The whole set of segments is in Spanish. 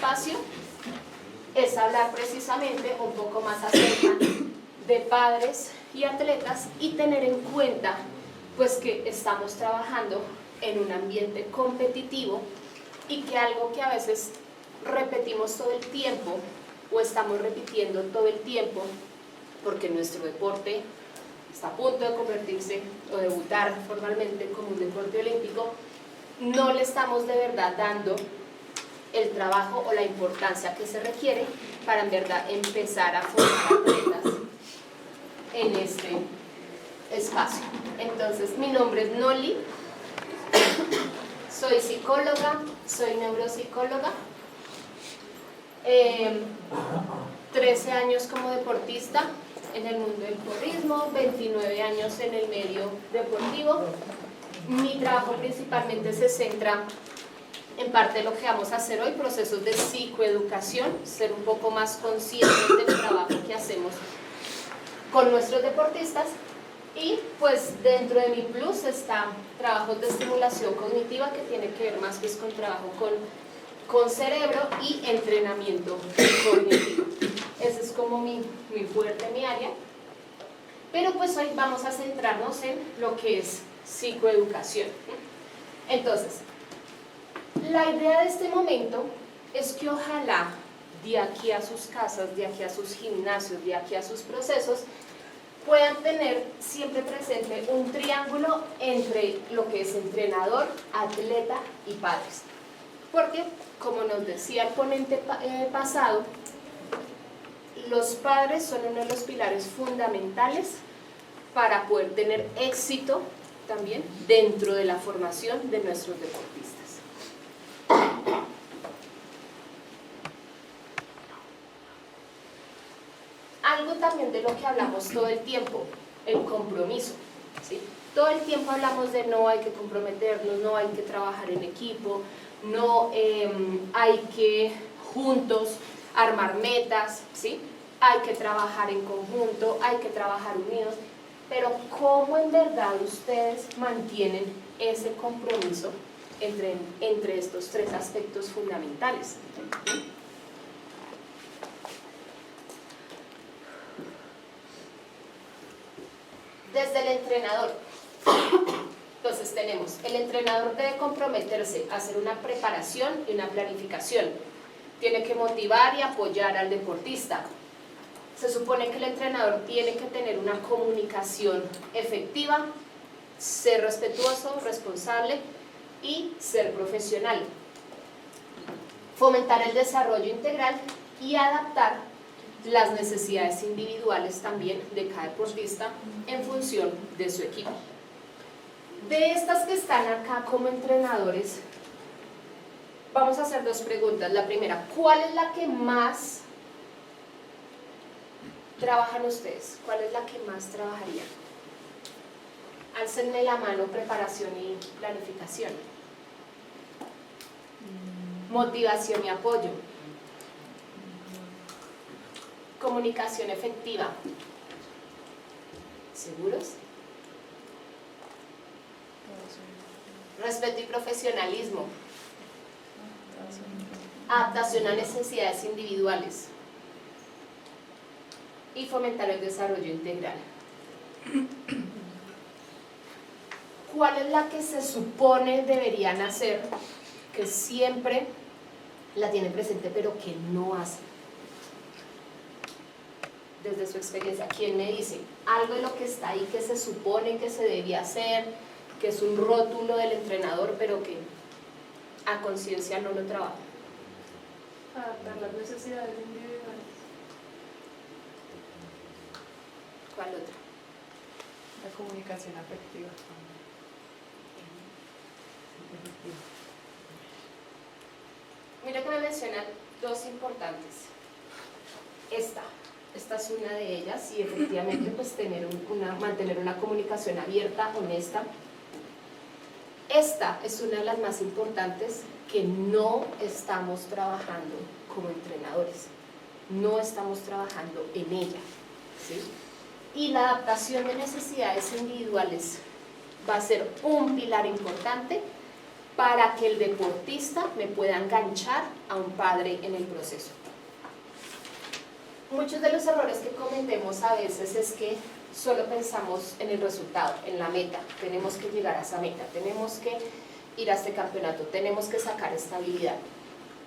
espacio es hablar precisamente un poco más acerca de padres y atletas y tener en cuenta pues que estamos trabajando en un ambiente competitivo y que algo que a veces repetimos todo el tiempo o estamos repitiendo todo el tiempo porque nuestro deporte está a punto de convertirse o debutar formalmente como un deporte olímpico, no le estamos de verdad dando el trabajo o la importancia que se requiere para en verdad empezar a formar atletas en este espacio. Entonces, mi nombre es Noli, soy psicóloga, soy neuropsicóloga, 13 años como deportista en el mundo del porrismo, 29 años en el medio deportivo. Mi trabajo principalmente se centra en parte de lo que vamos a hacer hoy, procesos de psicoeducación, ser un poco más conscientes del trabajo que hacemos con nuestros deportistas. Y pues dentro de mi plus está trabajos de estimulación cognitiva que tiene que ver más pues con trabajo con cerebro y entrenamiento cognitivo. Ese es como mi fuerte, mi área. Pero pues hoy vamos a centrarnos en lo que es psicoeducación. Entonces, la idea de este momento es que ojalá de aquí a sus casas, de aquí a sus gimnasios, de aquí a sus procesos, puedan tener siempre presente un triángulo entre lo que es entrenador, atleta y padres. Porque, como nos decía el ponente pasado, los padres son uno de los pilares fundamentales para poder tener éxito también dentro de la formación de nuestros deportistas. Algo también de lo que hablamos todo el tiempo, el compromiso, ¿sí? Todo el tiempo hablamos de no hay que comprometernos, no hay que trabajar en equipo, no hay que juntos armar metas, ¿sí? Hay que trabajar en conjunto, hay que trabajar unidos, pero ¿cómo en verdad ustedes mantienen ese compromiso entre estos tres aspectos fundamentales? Desde el entrenador, entonces tenemos, el entrenador debe comprometerse a hacer una preparación y una planificación, tiene que motivar y apoyar al deportista. Se supone que el entrenador tiene que tener una comunicación efectiva, ser respetuoso, responsable y ser profesional. Fomentar el desarrollo integral y adaptar las necesidades individuales también de cada deportista en función de su equipo. De estas que están acá como entrenadores, vamos a hacer dos preguntas. La primera, ¿cuál es la que más trabajan ustedes? ¿Cuál es la que más trabajarían? Álcenme la mano, preparación y planificación. Motivación y apoyo. Comunicación efectiva. ¿Seguros? Respeto y profesionalismo. Adaptación a necesidades individuales. Y fomentar el desarrollo integral. ¿Cuál es la que se supone deberían hacer, que siempre la tienen presente pero que no hacen? Desde su experiencia, ¿quién me dice? Algo de lo que está ahí que se supone que se debía hacer, que es un rótulo del entrenador pero que a conciencia no lo trabaja. Adaptar las necesidades individuales. ¿Cuál otra? La comunicación afectiva. Mira que me mencionan dos importantes. Esta es una de ellas y efectivamente pues mantener una comunicación abierta, honesta. Esta es una de las más importantes que no estamos trabajando como entrenadores, no estamos trabajando en ella, ¿sí? Y la adaptación de necesidades individuales va a ser un pilar importante para que el deportista me pueda enganchar a un padre en el proceso. Muchos de los errores que cometemos a veces es que solo pensamos en el resultado, en la meta. Tenemos que llegar a esa meta, tenemos que ir a este campeonato, tenemos que sacar estabilidad.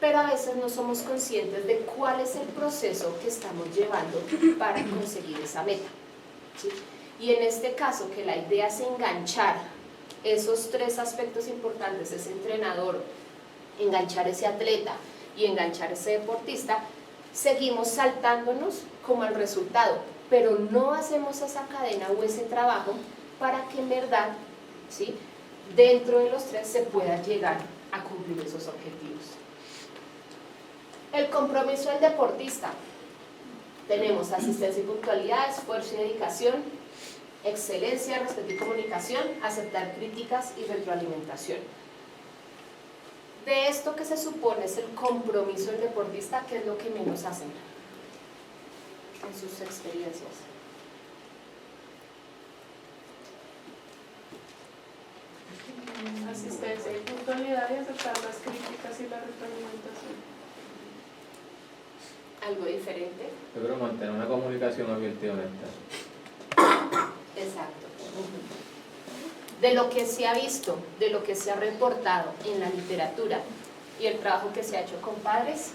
Pero a veces no somos conscientes de cuál es el proceso que estamos llevando para conseguir esa meta, ¿sí? Y en este caso, que la idea es enganchar esos tres aspectos importantes, ese entrenador, enganchar ese atleta y enganchar ese deportista, seguimos saltándonos como al resultado, pero no hacemos esa cadena o ese trabajo para que en verdad, ¿sí?, dentro de los tres se pueda llegar a cumplir esos objetivos. El compromiso del deportista. Tenemos asistencia y puntualidad, esfuerzo y dedicación, excelencia, respeto y comunicación, aceptar críticas y retroalimentación. De esto que se supone es el compromiso del deportista, ¿qué es lo que menos hacen en sus experiencias? Asistencia y puntualidad y aceptar las críticas y la retroalimentación. ¿Algo diferente? Yo creo mantener una comunicación abierta y honesta. Exacto. De lo que se ha visto, de lo que se ha reportado en la literatura y el trabajo que se ha hecho con padres,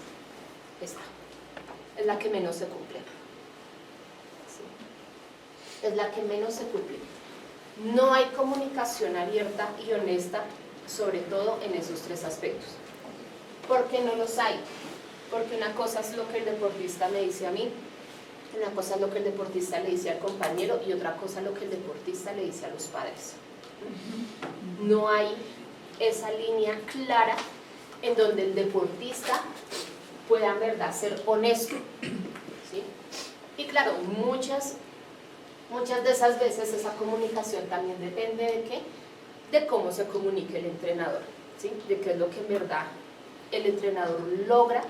esta es la que menos se cumple. Sí. Es la que menos se cumple. No hay comunicación abierta y honesta, sobre todo en esos tres aspectos. ¿Por qué no los hay? Porque una cosa es lo que el deportista me dice a mí, una cosa es lo que el deportista le dice al compañero y otra cosa es lo que el deportista le dice a los padres. No hay esa línea clara en donde el deportista pueda en verdad ser honesto, ¿sí? Y claro, muchas de esas veces esa comunicación también depende de qué, de cómo se comunique el entrenador, ¿sí? De qué es lo que en verdad el entrenador logra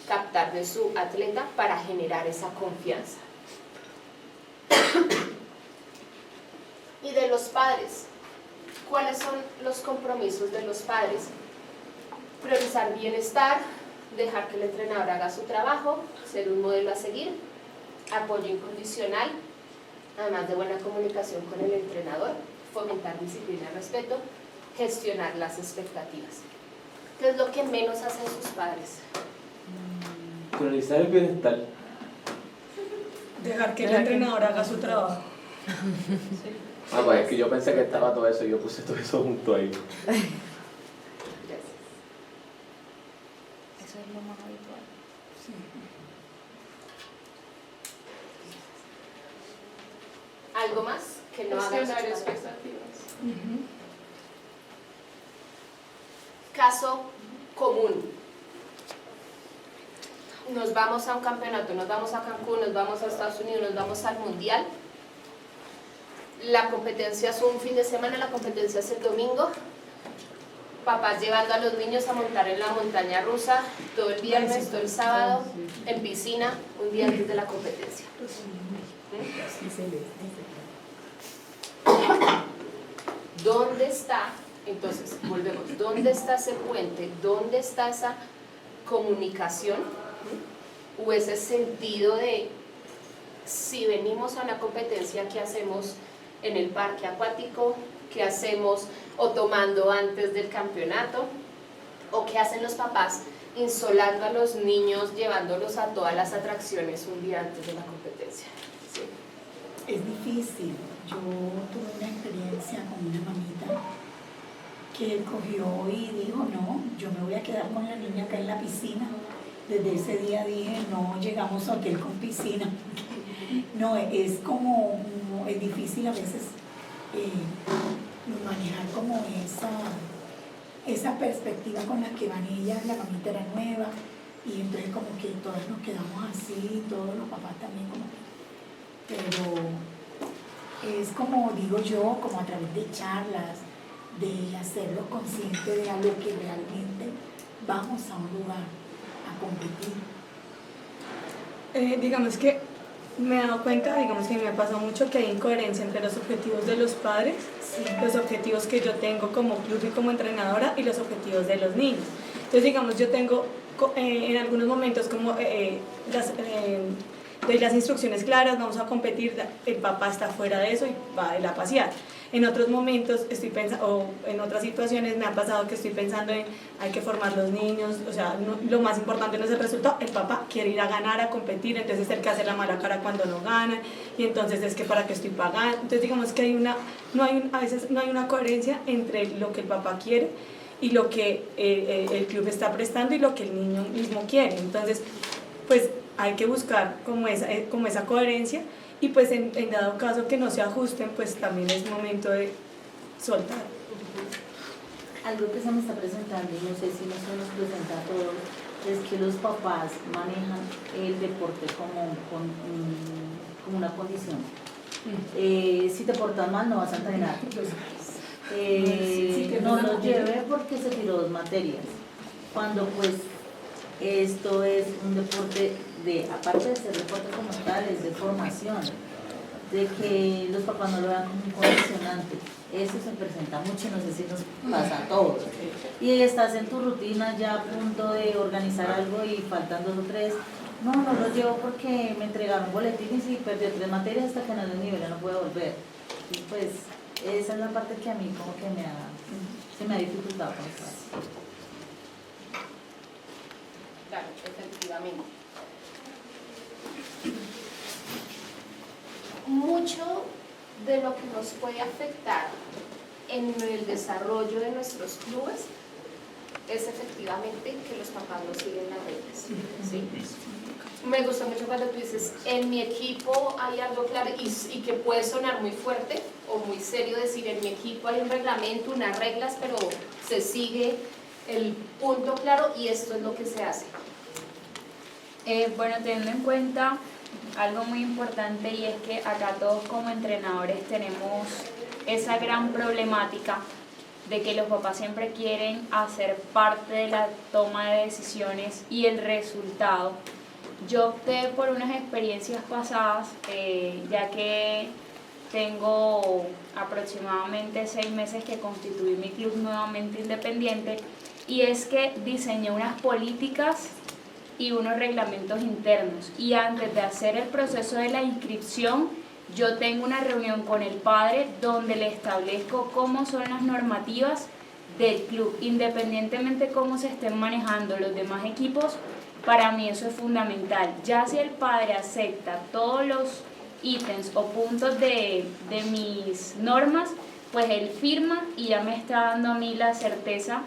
captar de su atleta para generar esa confianza. Y de los padres, ¿cuáles son los compromisos de los padres? Priorizar bienestar, dejar que el entrenador haga su trabajo, ser un modelo a seguir, apoyo incondicional, además de buena comunicación con el entrenador, fomentar disciplina y respeto, gestionar las expectativas. ¿Qué es lo que menos hacen sus padres? Priorizar el bienestar. Dejar que el entrenador haga su trabajo. Sí. Ah, pues es que yo pensé que estaba todo eso y yo puse todo eso junto ahí. Gracias. Eso es lo más habitual. Sí. ¿Algo más que no hagan sus Gestionar padres? expectativas. Caso común. Nos vamos a un campeonato, nos vamos a Cancún, nos vamos a Estados Unidos, nos vamos al Mundial. La competencia es un fin de semana, la competencia es el domingo. Papás llevando a los niños a montar en la montaña rusa todo el viernes, todo el sábado, en piscina, un día antes de la competencia. ¿Dónde está? Entonces, volvemos. ¿Dónde está ese puente? ¿Dónde está esa comunicación? O ese sentido de, si venimos a una competencia, ¿qué hacemos en el parque acuático? ¿Qué hacemos o tomando antes del campeonato? ¿O qué hacen los papás insolando a los niños, llevándolos a todas las atracciones un día antes de la competencia? ¿Sí? Es difícil. Yo tuve una experiencia con una mamita que cogió y dijo, no, yo me voy a quedar con la niña acá en la piscina. Desde ese día dije, no llegamos a hotel con piscina. No, es como, es difícil a veces manejar como esa perspectiva con la que van ellas. La mamita era nueva y entonces como que todas nos quedamos así, todos los papás también como que, pero es como digo yo, como a través de charlas, de hacerlos conscientes de algo que realmente vamos a un lugar a competir. Digamos que Me he dado cuenta, digamos que me ha pasado mucho que hay incoherencia entre los objetivos de los padres, los objetivos que yo tengo como club y como entrenadora y los objetivos de los niños. Entonces, digamos, yo tengo en algunos momentos como doy las instrucciones claras, vamos a competir, el papá está fuera de eso y va a pasear. En otros momentos estoy pensando, o en otras situaciones me ha pasado que estoy pensando en hay que formar los niños, o sea, lo más importante no es el resultado, el papá quiere ir a ganar, a competir, entonces es el que hace la mala cara cuando no gana, y entonces es que para qué estoy pagando. Entonces digamos que a veces no hay una coherencia entre lo que el papá quiere y lo que el club está prestando y lo que el niño mismo quiere. Entonces, pues hay que buscar como esa coherencia, y pues en dado caso que no se ajusten, pues también es momento de soltar. Algo que se me está presentando, y no sé si no se nos presenta a todos, es que los papás manejan el deporte como una condición. Si te portas mal no vas a entrenar. No lo lleve porque se tiró 2 materias. Cuando pues esto es un deporte aparte de ser deporte como tal, es de formación, de que los papás no lo vean como un condicionante. Eso se presenta mucho, no sé si nos pasa a todos. Y estás en tu rutina ya a punto de organizar algo y faltan 2 o 3. No lo llevo porque me entregaron boletines y perdí 3 materias hasta que no les nivel no puedo volver. Y pues esa es la parte que a mí como que se me ha dificultado pensar. Claro, efectivamente. Mucho de lo que nos puede afectar en el desarrollo de nuestros clubes es efectivamente que los papás no siguen las reglas. ¿Sí? Me gusta mucho cuando tú dices, en mi equipo hay algo claro, y que puede sonar muy fuerte o muy serio decir, en mi equipo hay un reglamento, unas reglas, pero se sigue el punto claro y esto es lo que se hace. Bueno, teniendo en cuenta algo muy importante, y es que acá todos como entrenadores tenemos esa gran problemática de que los papás siempre quieren hacer parte de la toma de decisiones y el resultado. Yo opté por unas experiencias pasadas, ya que tengo aproximadamente 6 meses que constituí mi club nuevamente independiente, y es que diseñé unas políticas y unos reglamentos internos, y antes de hacer el proceso de la inscripción yo tengo una reunión con el padre donde le establezco cómo son las normativas del club, independientemente cómo se estén manejando los demás equipos. Para mí eso es fundamental. Ya si el padre acepta todos los ítems o puntos de mis normas, pues él firma y ya me está dando a mí la certeza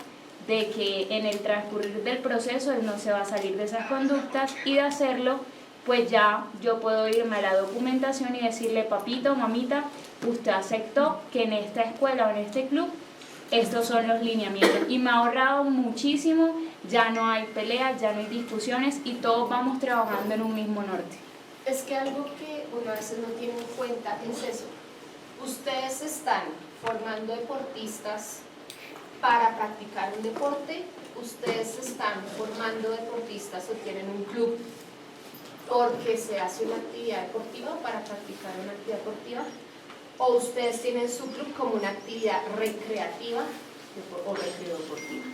de que en el transcurrir del proceso él no se va a salir de esas conductas, y de hacerlo, pues ya yo puedo irme a la documentación y decirle, papito, mamita, usted aceptó que en esta escuela o en este club estos son los lineamientos, y me ha ahorrado muchísimo. Ya no hay peleas, ya no hay discusiones y todos vamos trabajando en un mismo norte. Es que algo que uno a veces no tiene en cuenta es eso. Ustedes están formando deportistas para practicar un deporte, ustedes están formando deportistas o tienen un club porque se hace una actividad deportiva o para practicar una actividad deportiva, o ustedes tienen su club como una actividad recreativa o recreo deportiva.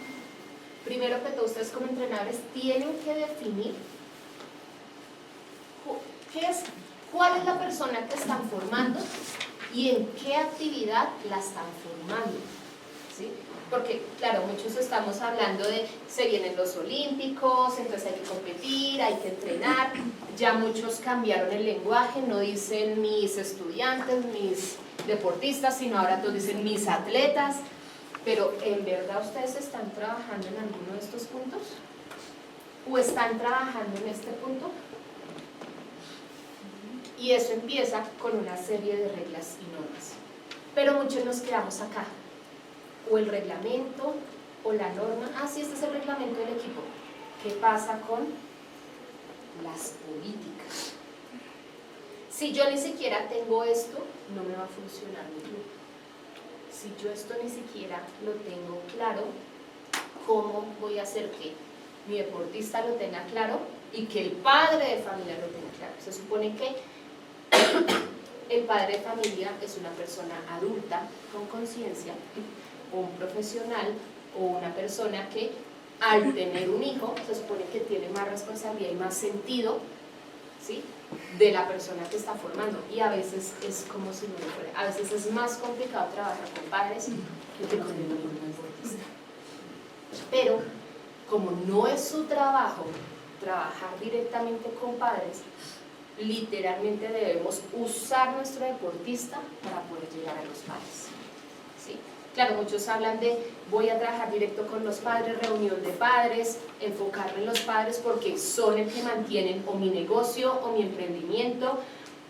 Primero que todo, ustedes como entrenadores tienen que definir cuál es la persona que están formando y en qué actividad la están formando, ¿sí? Porque, claro, muchos estamos hablando de se vienen los olímpicos, entonces hay que competir, hay que entrenar. Ya muchos cambiaron el lenguaje, no dicen mis estudiantes, mis deportistas, sino ahora todos dicen mis atletas. Pero, ¿en verdad ustedes están trabajando en alguno de estos puntos? ¿O están trabajando en este punto? Y eso empieza con una serie de reglas y normas. Pero muchos nos quedamos acá. O el reglamento, o la norma. Ah, sí, este es el reglamento del equipo. ¿Qué pasa con las políticas? Si yo ni siquiera tengo esto, no me va a funcionar mi club. Si yo esto ni siquiera lo tengo claro, ¿cómo voy a hacer que mi deportista lo tenga claro y que el padre de familia lo tenga claro? Se supone que el padre de familia es una persona adulta con conciencia, o un profesional o una persona que al tener un hijo se supone que tiene más responsabilidad y más sentido, ¿sí?, de la persona que está formando, y a veces es como si no lo fuera. A veces es más complicado trabajar con padres que con el deportista. Pero como no es su trabajo trabajar directamente con padres, literalmente debemos usar nuestro deportista para poder llegar a los padres, ¿sí? Claro, muchos hablan de voy a trabajar directo con los padres, reunión de padres, enfocarme en los padres porque son el que mantienen o mi negocio, o mi emprendimiento,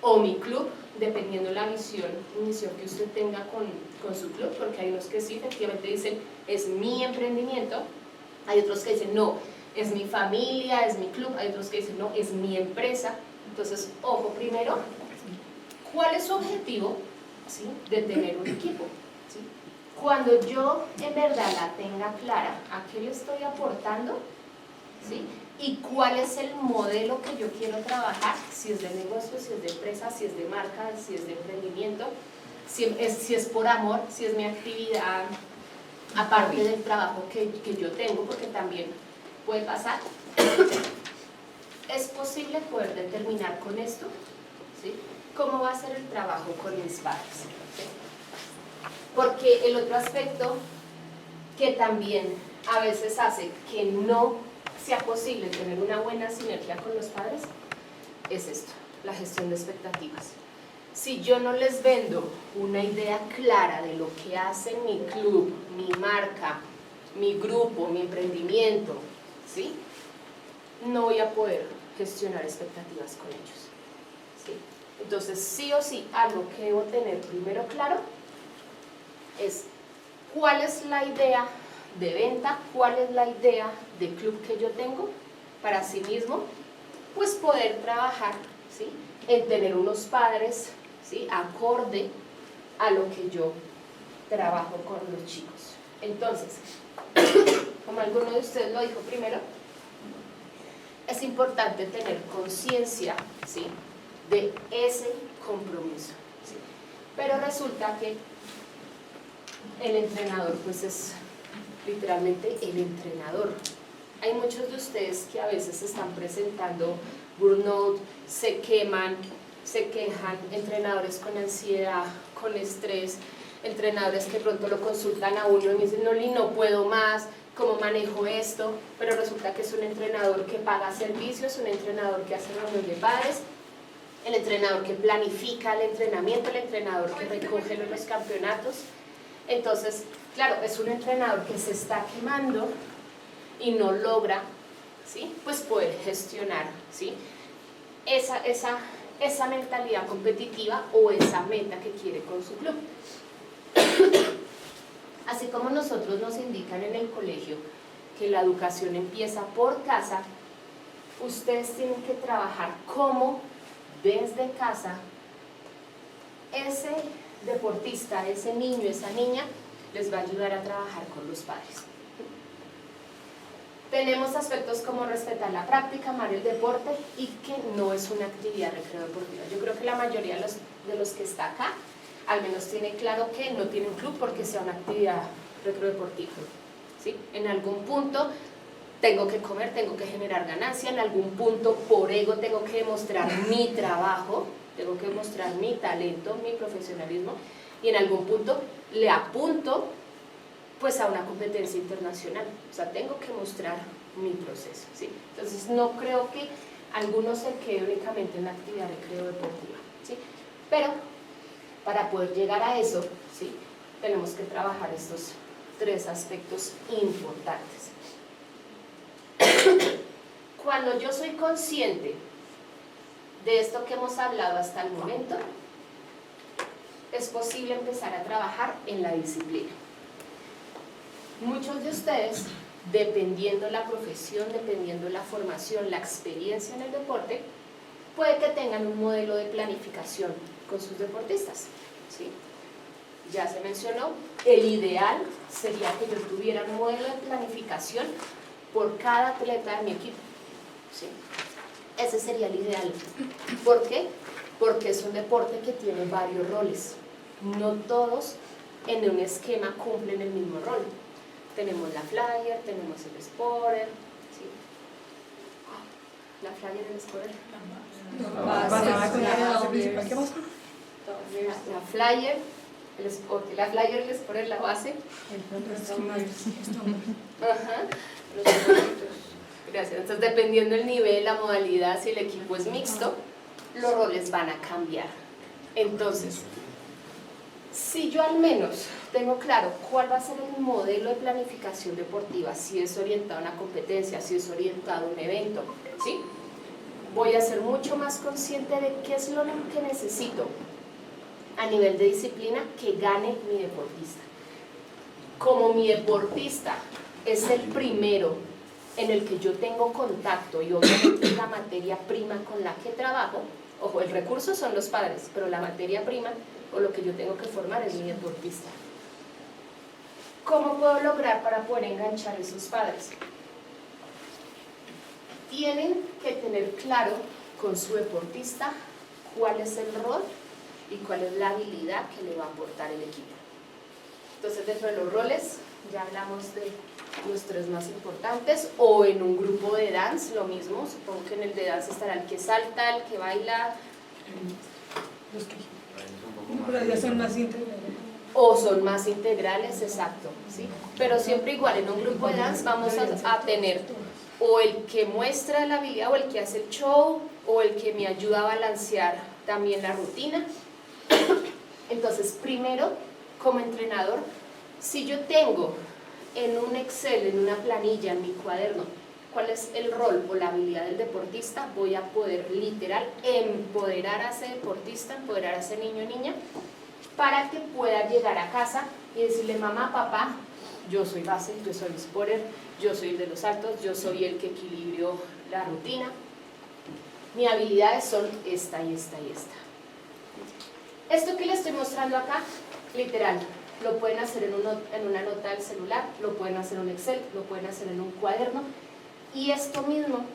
o mi club, dependiendo de la visión y misión que usted tenga con su club, porque hay unos que sí, efectivamente dicen, es mi emprendimiento, hay otros que dicen, no, es mi familia, es mi club, hay otros que dicen, no, es mi empresa. Entonces, ojo, primero, ¿cuál es su objetivo, ¿sí?, de tener un equipo? ¿Sí? Cuando yo en verdad la tenga clara, ¿a qué le estoy aportando? ¿Sí? Y cuál es el modelo que yo quiero trabajar, si es de negocio, si es de empresa, si es de marca, si es de emprendimiento, si es por amor, si es mi actividad aparte del trabajo que yo tengo, porque también puede pasar. ¿Es posible poder determinar con esto, ¿sí?, cómo va a ser el trabajo con mis padres? ¿Sí? Porque el otro aspecto que también a veces hace que no sea posible tener una buena sinergia con los padres es esto, la gestión de expectativas. Si yo no les vendo una idea clara de lo que hace mi club, mi marca, mi grupo, mi emprendimiento, ¿sí?, no voy a poder gestionar expectativas con ellos, ¿sí? Entonces, sí o sí, algo que debo tener primero claro es cuál es la idea de venta, cuál es la idea de club que yo tengo, para sí mismo, pues poder trabajar, ¿sí?, en tener unos padres, ¿sí?, acorde a lo que yo trabajo con los chicos. Entonces, como alguno de ustedes lo dijo primero, es importante tener conciencia, ¿sí?, de ese compromiso, ¿sí? Pero resulta que el entrenador pues es literalmente el entrenador. Hay muchos de ustedes que a veces están presentando burnout, se queman, se quejan, entrenadores con ansiedad, con estrés, entrenadores que pronto lo consultan a uno y me dicen, no puedo más, ¿cómo manejo esto? Pero resulta que es un entrenador que paga servicios, un entrenador que hace reunión de padres, el entrenador que planifica el entrenamiento, el entrenador que recoge los campeonatos. Entonces, claro, es un entrenador que se está quemando y no logra, ¿sí?, pues poder gestionar, ¿sí?, esa mentalidad competitiva o esa meta que quiere con su club. Así como nosotros nos indican en el colegio que la educación empieza por casa, ustedes tienen que trabajar cómo desde casa ese deportista, ese niño, esa niña, les va a ayudar a trabajar con los padres. Tenemos aspectos como respetar la práctica, amar el deporte y que no es una actividad recreo deportiva. Yo creo que la mayoría de los que está acá, al menos tiene claro que no tiene un club porque sea una actividad recreo deportiva, ¿sí? En algún punto tengo que comer, tengo que generar ganancia, en algún punto por ego tengo que demostrar mi trabajo, tengo que mostrar mi talento, mi profesionalismo, y en algún punto le apunto pues a una competencia internacional, o sea, tengo que mostrar mi proceso, ¿sí? Entonces no creo que alguno se quede únicamente en la actividad recreo deportiva, ¿sí? Pero para poder llegar a eso, ¿sí?, tenemos que trabajar estos tres aspectos importantes. Cuando yo soy consciente de esto que hemos hablado hasta el momento, es posible empezar a trabajar en la disciplina. Muchos de ustedes, dependiendo la profesión, dependiendo la formación, la experiencia en el deporte, puede que tengan un modelo de planificación con sus deportistas, ¿sí? Ya se mencionó, el ideal sería que yo tuviera un modelo de planificación por cada atleta de mi equipo, ¿sí? Ese sería el ideal. ¿Por qué? porque es un deporte que tiene varios roles. No todos en un esquema cumplen el mismo rol. Tenemos la flyer, tenemos el spotter, ¿sí? La flyer, el spotter. ¿Qué pasó? La flyer, el spotter, el spotter, la base. Ajá. Los numeritos. Gracias. Entonces, dependiendo del nivel, la modalidad, si el equipo es mixto, los roles van a cambiar. Entonces, si yo al menos tengo claro cuál va a ser el modelo de planificación deportiva, si es orientado a una competencia, si es orientado a un evento, ¿sí? Voy a ser mucho más consciente de qué es lo que necesito a nivel de disciplina que gane mi deportista. Como mi deportista es el primero en el que yo tengo contacto y obviamente es la materia prima con la que trabajo, ojo, el recurso son los padres, pero la materia prima o lo que yo tengo que formar es mi deportista. ¿Cómo puedo lograr para poder enganchar a esos padres? Tienen que tener claro con su deportista cuál es el rol y cuál es la habilidad que le va a aportar el equipo. Entonces, dentro de los roles, ya hablamos de los 3 más importantes, o en un grupo de dance, lo mismo, supongo que en el de dance estará el que salta, el que baila, Pero ya son más integrales. o son más integrales, exacto, ¿sí? Pero siempre igual, en un grupo de dance vamos a tener o el que muestra la habilidad, o el que hace el show, o el que me ayuda a balancear también la rutina. Entonces, primero, como entrenador, si yo tengo en un Excel, en una planilla, en mi cuaderno, cuál es el rol o la habilidad del deportista, voy a poder literal empoderar a ese deportista, empoderar a ese niño o niña, para que pueda llegar a casa y decirle: mamá, papá, yo soy base, yo soy spotter, yo soy el de los saltos, yo soy el que equilibrió la rutina, mis habilidades son esta y esta y esta. Esto que les estoy mostrando acá, literal, lo pueden hacer en una nota del celular, lo pueden hacer en un Excel, lo pueden hacer en un cuaderno, y esto mismo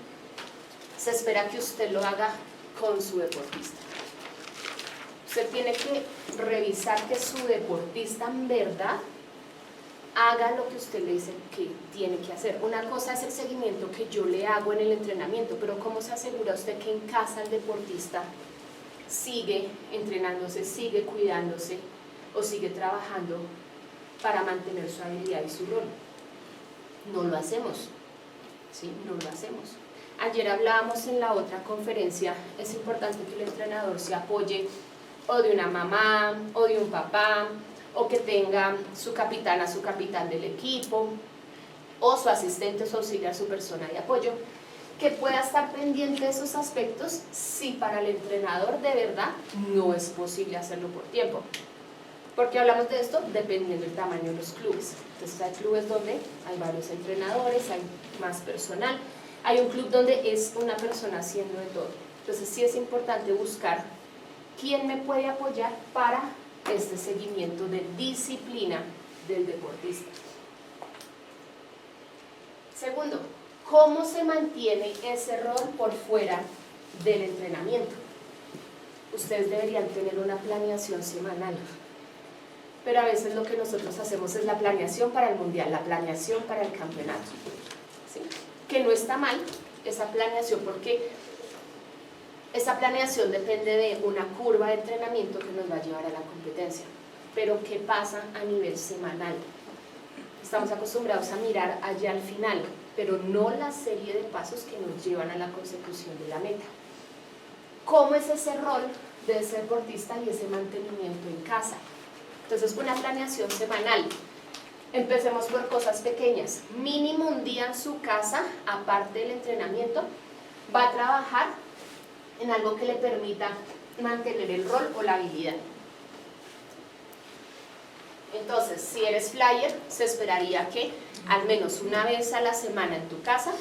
se espera que usted lo haga con su deportista. Usted tiene que revisar que su deportista en verdad haga lo que usted le dice que tiene que hacer. Una cosa es el seguimiento que yo le hago en el entrenamiento, pero ¿cómo se asegura usted que en casa el deportista sigue entrenándose, sigue cuidándose o sigue trabajando para mantener su habilidad y su rol? No lo hacemos, ¿sí? No lo hacemos. Ayer hablábamos en la otra conferencia, es importante que el entrenador se apoye o de una mamá o de un papá, o que tenga su capitana, su capitán del equipo, o su asistente, su auxiliar, su persona de apoyo, que pueda estar pendiente de esos aspectos si para el entrenador de verdad no es posible hacerlo por tiempo. ¿Por qué hablamos de esto? Dependiendo del tamaño de los clubes. Entonces hay clubes donde hay varios entrenadores, hay más personal, hay un club donde es una persona haciendo de todo. Entonces sí es importante buscar quién me puede apoyar para este seguimiento de disciplina del deportista. Segundo, ¿cómo se mantiene ese rol por fuera del entrenamiento? Ustedes deberían tener una planeación semanal, pero a veces lo que nosotros hacemos es la planeación para el mundial, la planeación para el campeonato, ¿sí? Que no está mal esa planeación, porque esa planeación depende de una curva de entrenamiento que nos va a llevar a la competencia. Pero ¿qué pasa a nivel semanal? Estamos acostumbrados a mirar allá al final, pero no la serie de pasos que nos llevan a la consecución de la meta. ¿Cómo es ese rol de ese deportista y ese mantenimiento en casa? Entonces, una planeación semanal. Empecemos por cosas pequeñas. Mínimo un día en su casa, aparte del entrenamiento, va a trabajar en algo que le permita mantener el rol o la habilidad. Entonces, si eres flyer, se esperaría que al menos una vez a la semana en tu casa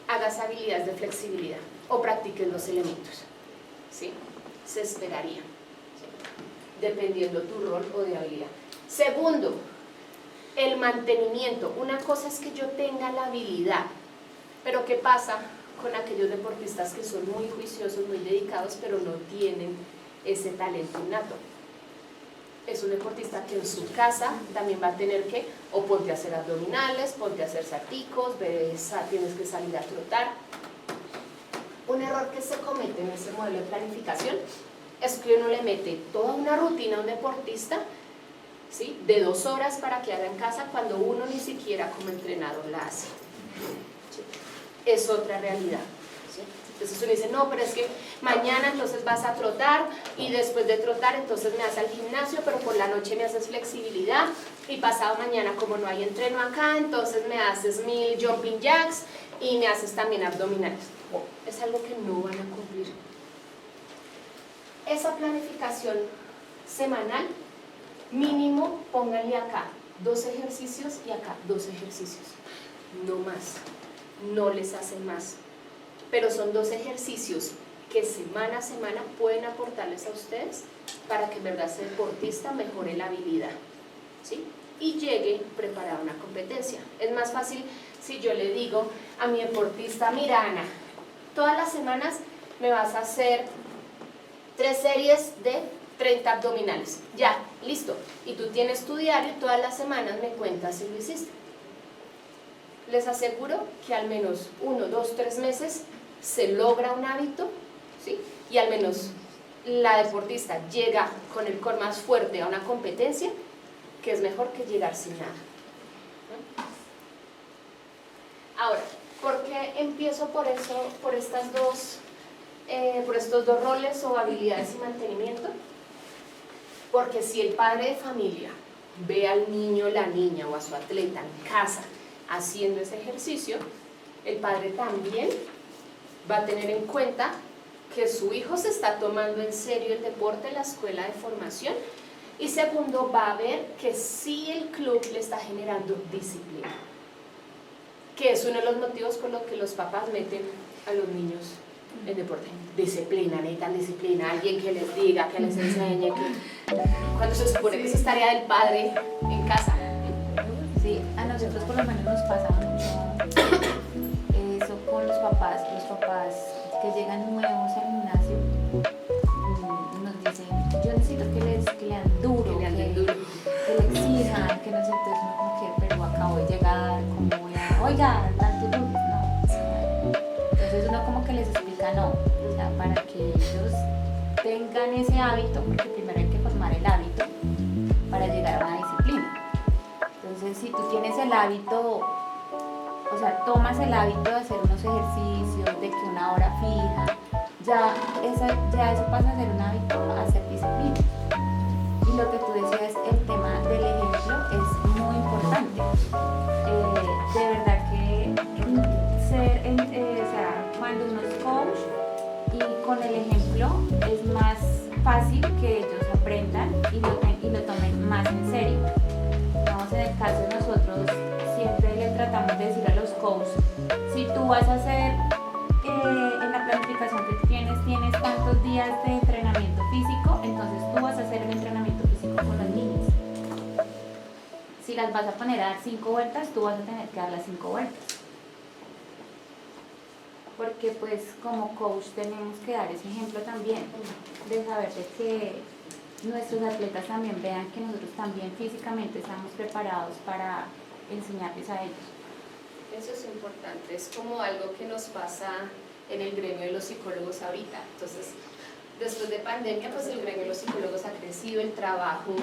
hagas habilidades de flexibilidad o practiques los elementos, ¿sí? Se esperaría, ¿sí? Dependiendo tu rol o de habilidad. Segundo, el mantenimiento. Una cosa es que yo tenga la habilidad, pero ¿qué pasa con aquellos deportistas que son muy juiciosos, muy dedicados, pero no tienen ese talento innato. Es un deportista que en su casa también va a tener que, o ponte a hacer abdominales, ponte a hacer salticos, tienes que salir a trotar. Un error que se comete en ese modelo de planificación es que uno le mete toda una rutina a un deportista, ¿sí?, de 2 horas para que haga en casa, cuando uno ni siquiera como entrenador la hace. ¿Sí? Es otra realidad. ¿Sí? Entonces uno dice, no, pero es que mañana entonces vas a trotar, y después de trotar entonces me vas al gimnasio, pero por la noche me haces flexibilidad, y pasado mañana, como no hay entreno acá, entonces me haces 1000 jumping jacks y me haces también abdominales. Es algo que no van a cumplir. Esa planificación semanal, mínimo pónganle acá 2 ejercicios y acá 2 ejercicios, no más, no les hacen más, pero son 2 ejercicios que semana a semana pueden aportarles a ustedes para que en verdad ese deportista mejore la habilidad, ¿sí?, y llegue preparado a una competencia. Es más fácil si yo le digo a mi deportista, mira Ana, todas las semanas me vas a hacer 3 series de 30 abdominales, ya, listo, y tú tienes tu diario y todas las semanas me cuentas si lo hiciste. Les aseguro que al menos 1, 2, 3 meses se logra un hábito, ¿sí?, y al menos la deportista llega con el core más fuerte a una competencia, que es mejor que llegar sin nada. Ahora, ¿por qué empiezo por eso, por estos 2 roles o habilidades y mantenimiento? Porque si el padre de familia ve al niño o la niña o a su atleta en casa haciendo ese ejercicio, el padre también va a tener en cuenta que su hijo se está tomando en serio el deporte en la escuela de formación, y segundo, va a ver que sí el club le está generando disciplina, que es uno de los motivos por los que los papás meten a los niños en deporte. Disciplina, necesitan disciplina, alguien que les diga, que les enseñe, cuando se supone que eso es tarea del padre en casa. Sí, a nosotros por lo menos nos pasa mucho eso con los papás que llegan nuevos al gimnasio, nos dicen, yo necesito que lean duro, que le exijan, que no sé, entonces uno como que, pero acabo de llegar, ¿cómo voy a, oiga, tanto lunes? No. Entonces uno como que les explica, no, o sea, para que ellos tengan ese hábito, porque primero hay que formar el hábito para llegar a una disciplina. Entonces, si tú tienes el hábito, o sea, tomas el hábito de hacer unos ejercicios, de que una hora fija, ya eso pasa a ser un hábito, a ser disciplina. Y lo que tú decías, el tema del ejemplo es muy importante. De verdad que o sea, cuando uno es coach y con el ejemplo es más fácil que ellos aprendan y lo tomen más en serio. Vamos, en el caso de nosotros, siempre le tratamos de decir a los coaches, si tú vas a hacer en la planificación que tienes tantos días de entrenamiento físico, entonces tú vas a hacer el entrenamiento físico con las niñas. Si las vas a poner a dar 5 vueltas, tú vas a tener que dar las 5 vueltas. Porque pues como coach tenemos que dar ese ejemplo también, de saber de que nuestros atletas también vean que nosotros también físicamente estamos preparados para enseñarles a ellos. Eso es importante, es como algo que nos pasa en el gremio de los psicólogos ahorita. Entonces, después de pandemia, pues el gremio de los psicólogos ha crecido, el trabajo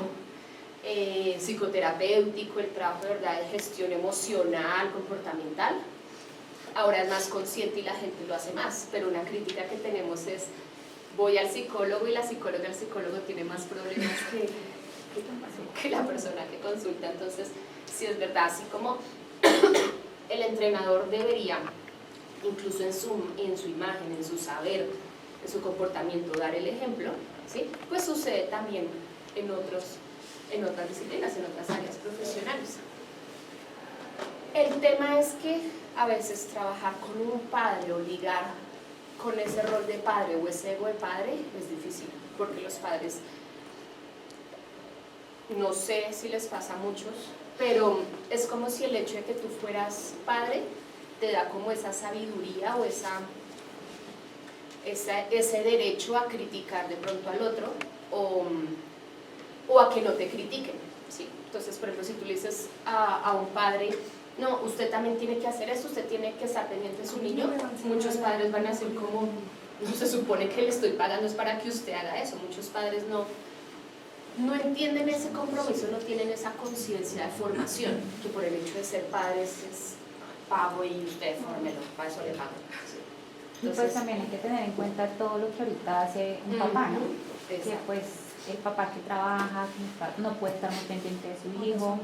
psicoterapéutico, el trabajo de verdad de gestión emocional, comportamental, ahora es más consciente y la gente lo hace más, pero una crítica que tenemos es, voy al psicólogo y la psicóloga, el psicólogo tiene más problemas que la persona que consulta. Entonces, sí es verdad, así como el entrenador debería, incluso en su imagen, en su saber, en su comportamiento, dar el ejemplo, ¿sí?, pues sucede también en otras disciplinas, en otras áreas profesionales. El tema es que a veces trabajar con un padre o ligar con ese rol de padre o ese ego de padre es difícil, porque los padres, no sé si les pasa a muchos, pero es como si el hecho de que tú fueras padre te da como esa sabiduría o ese derecho a criticar de pronto al otro o a que no te critiquen, ¿sí? Entonces, por ejemplo, si tú le dices a un padre, no, usted también tiene que hacer eso, usted tiene que estar pendiente de su niño, muchos padres van a decir como, no se supone que le estoy pagando es para que usted haga eso, muchos padres no entienden ese compromiso, no tienen esa conciencia de formación, que por el hecho de ser padres es pago y usted fórmelo, para eso le pago. ¿Sí? Y pues también hay que tener en cuenta todo lo que ahorita hace un papá, ¿no? Que pues el papá que trabaja, que no puede estar muy pendiente de su hijo,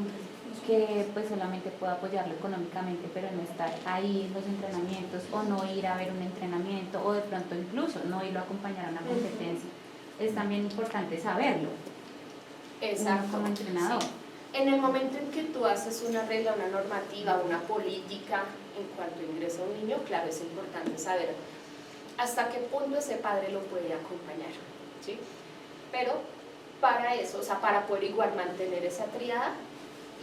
que pues solamente puede apoyarlo económicamente, pero no estar ahí en los entrenamientos o no ir a ver un entrenamiento o de pronto incluso no irlo a acompañar a una competencia. Es también importante saberlo. Exacto. Uno como entrenador. Sí. En el momento en que tú haces una regla, una normativa, una política en cuanto ingresa un niño, claro, es importante saber hasta qué punto ese padre lo puede acompañar, ¿sí? Pero para eso, o sea, para poder igual mantener esa triada,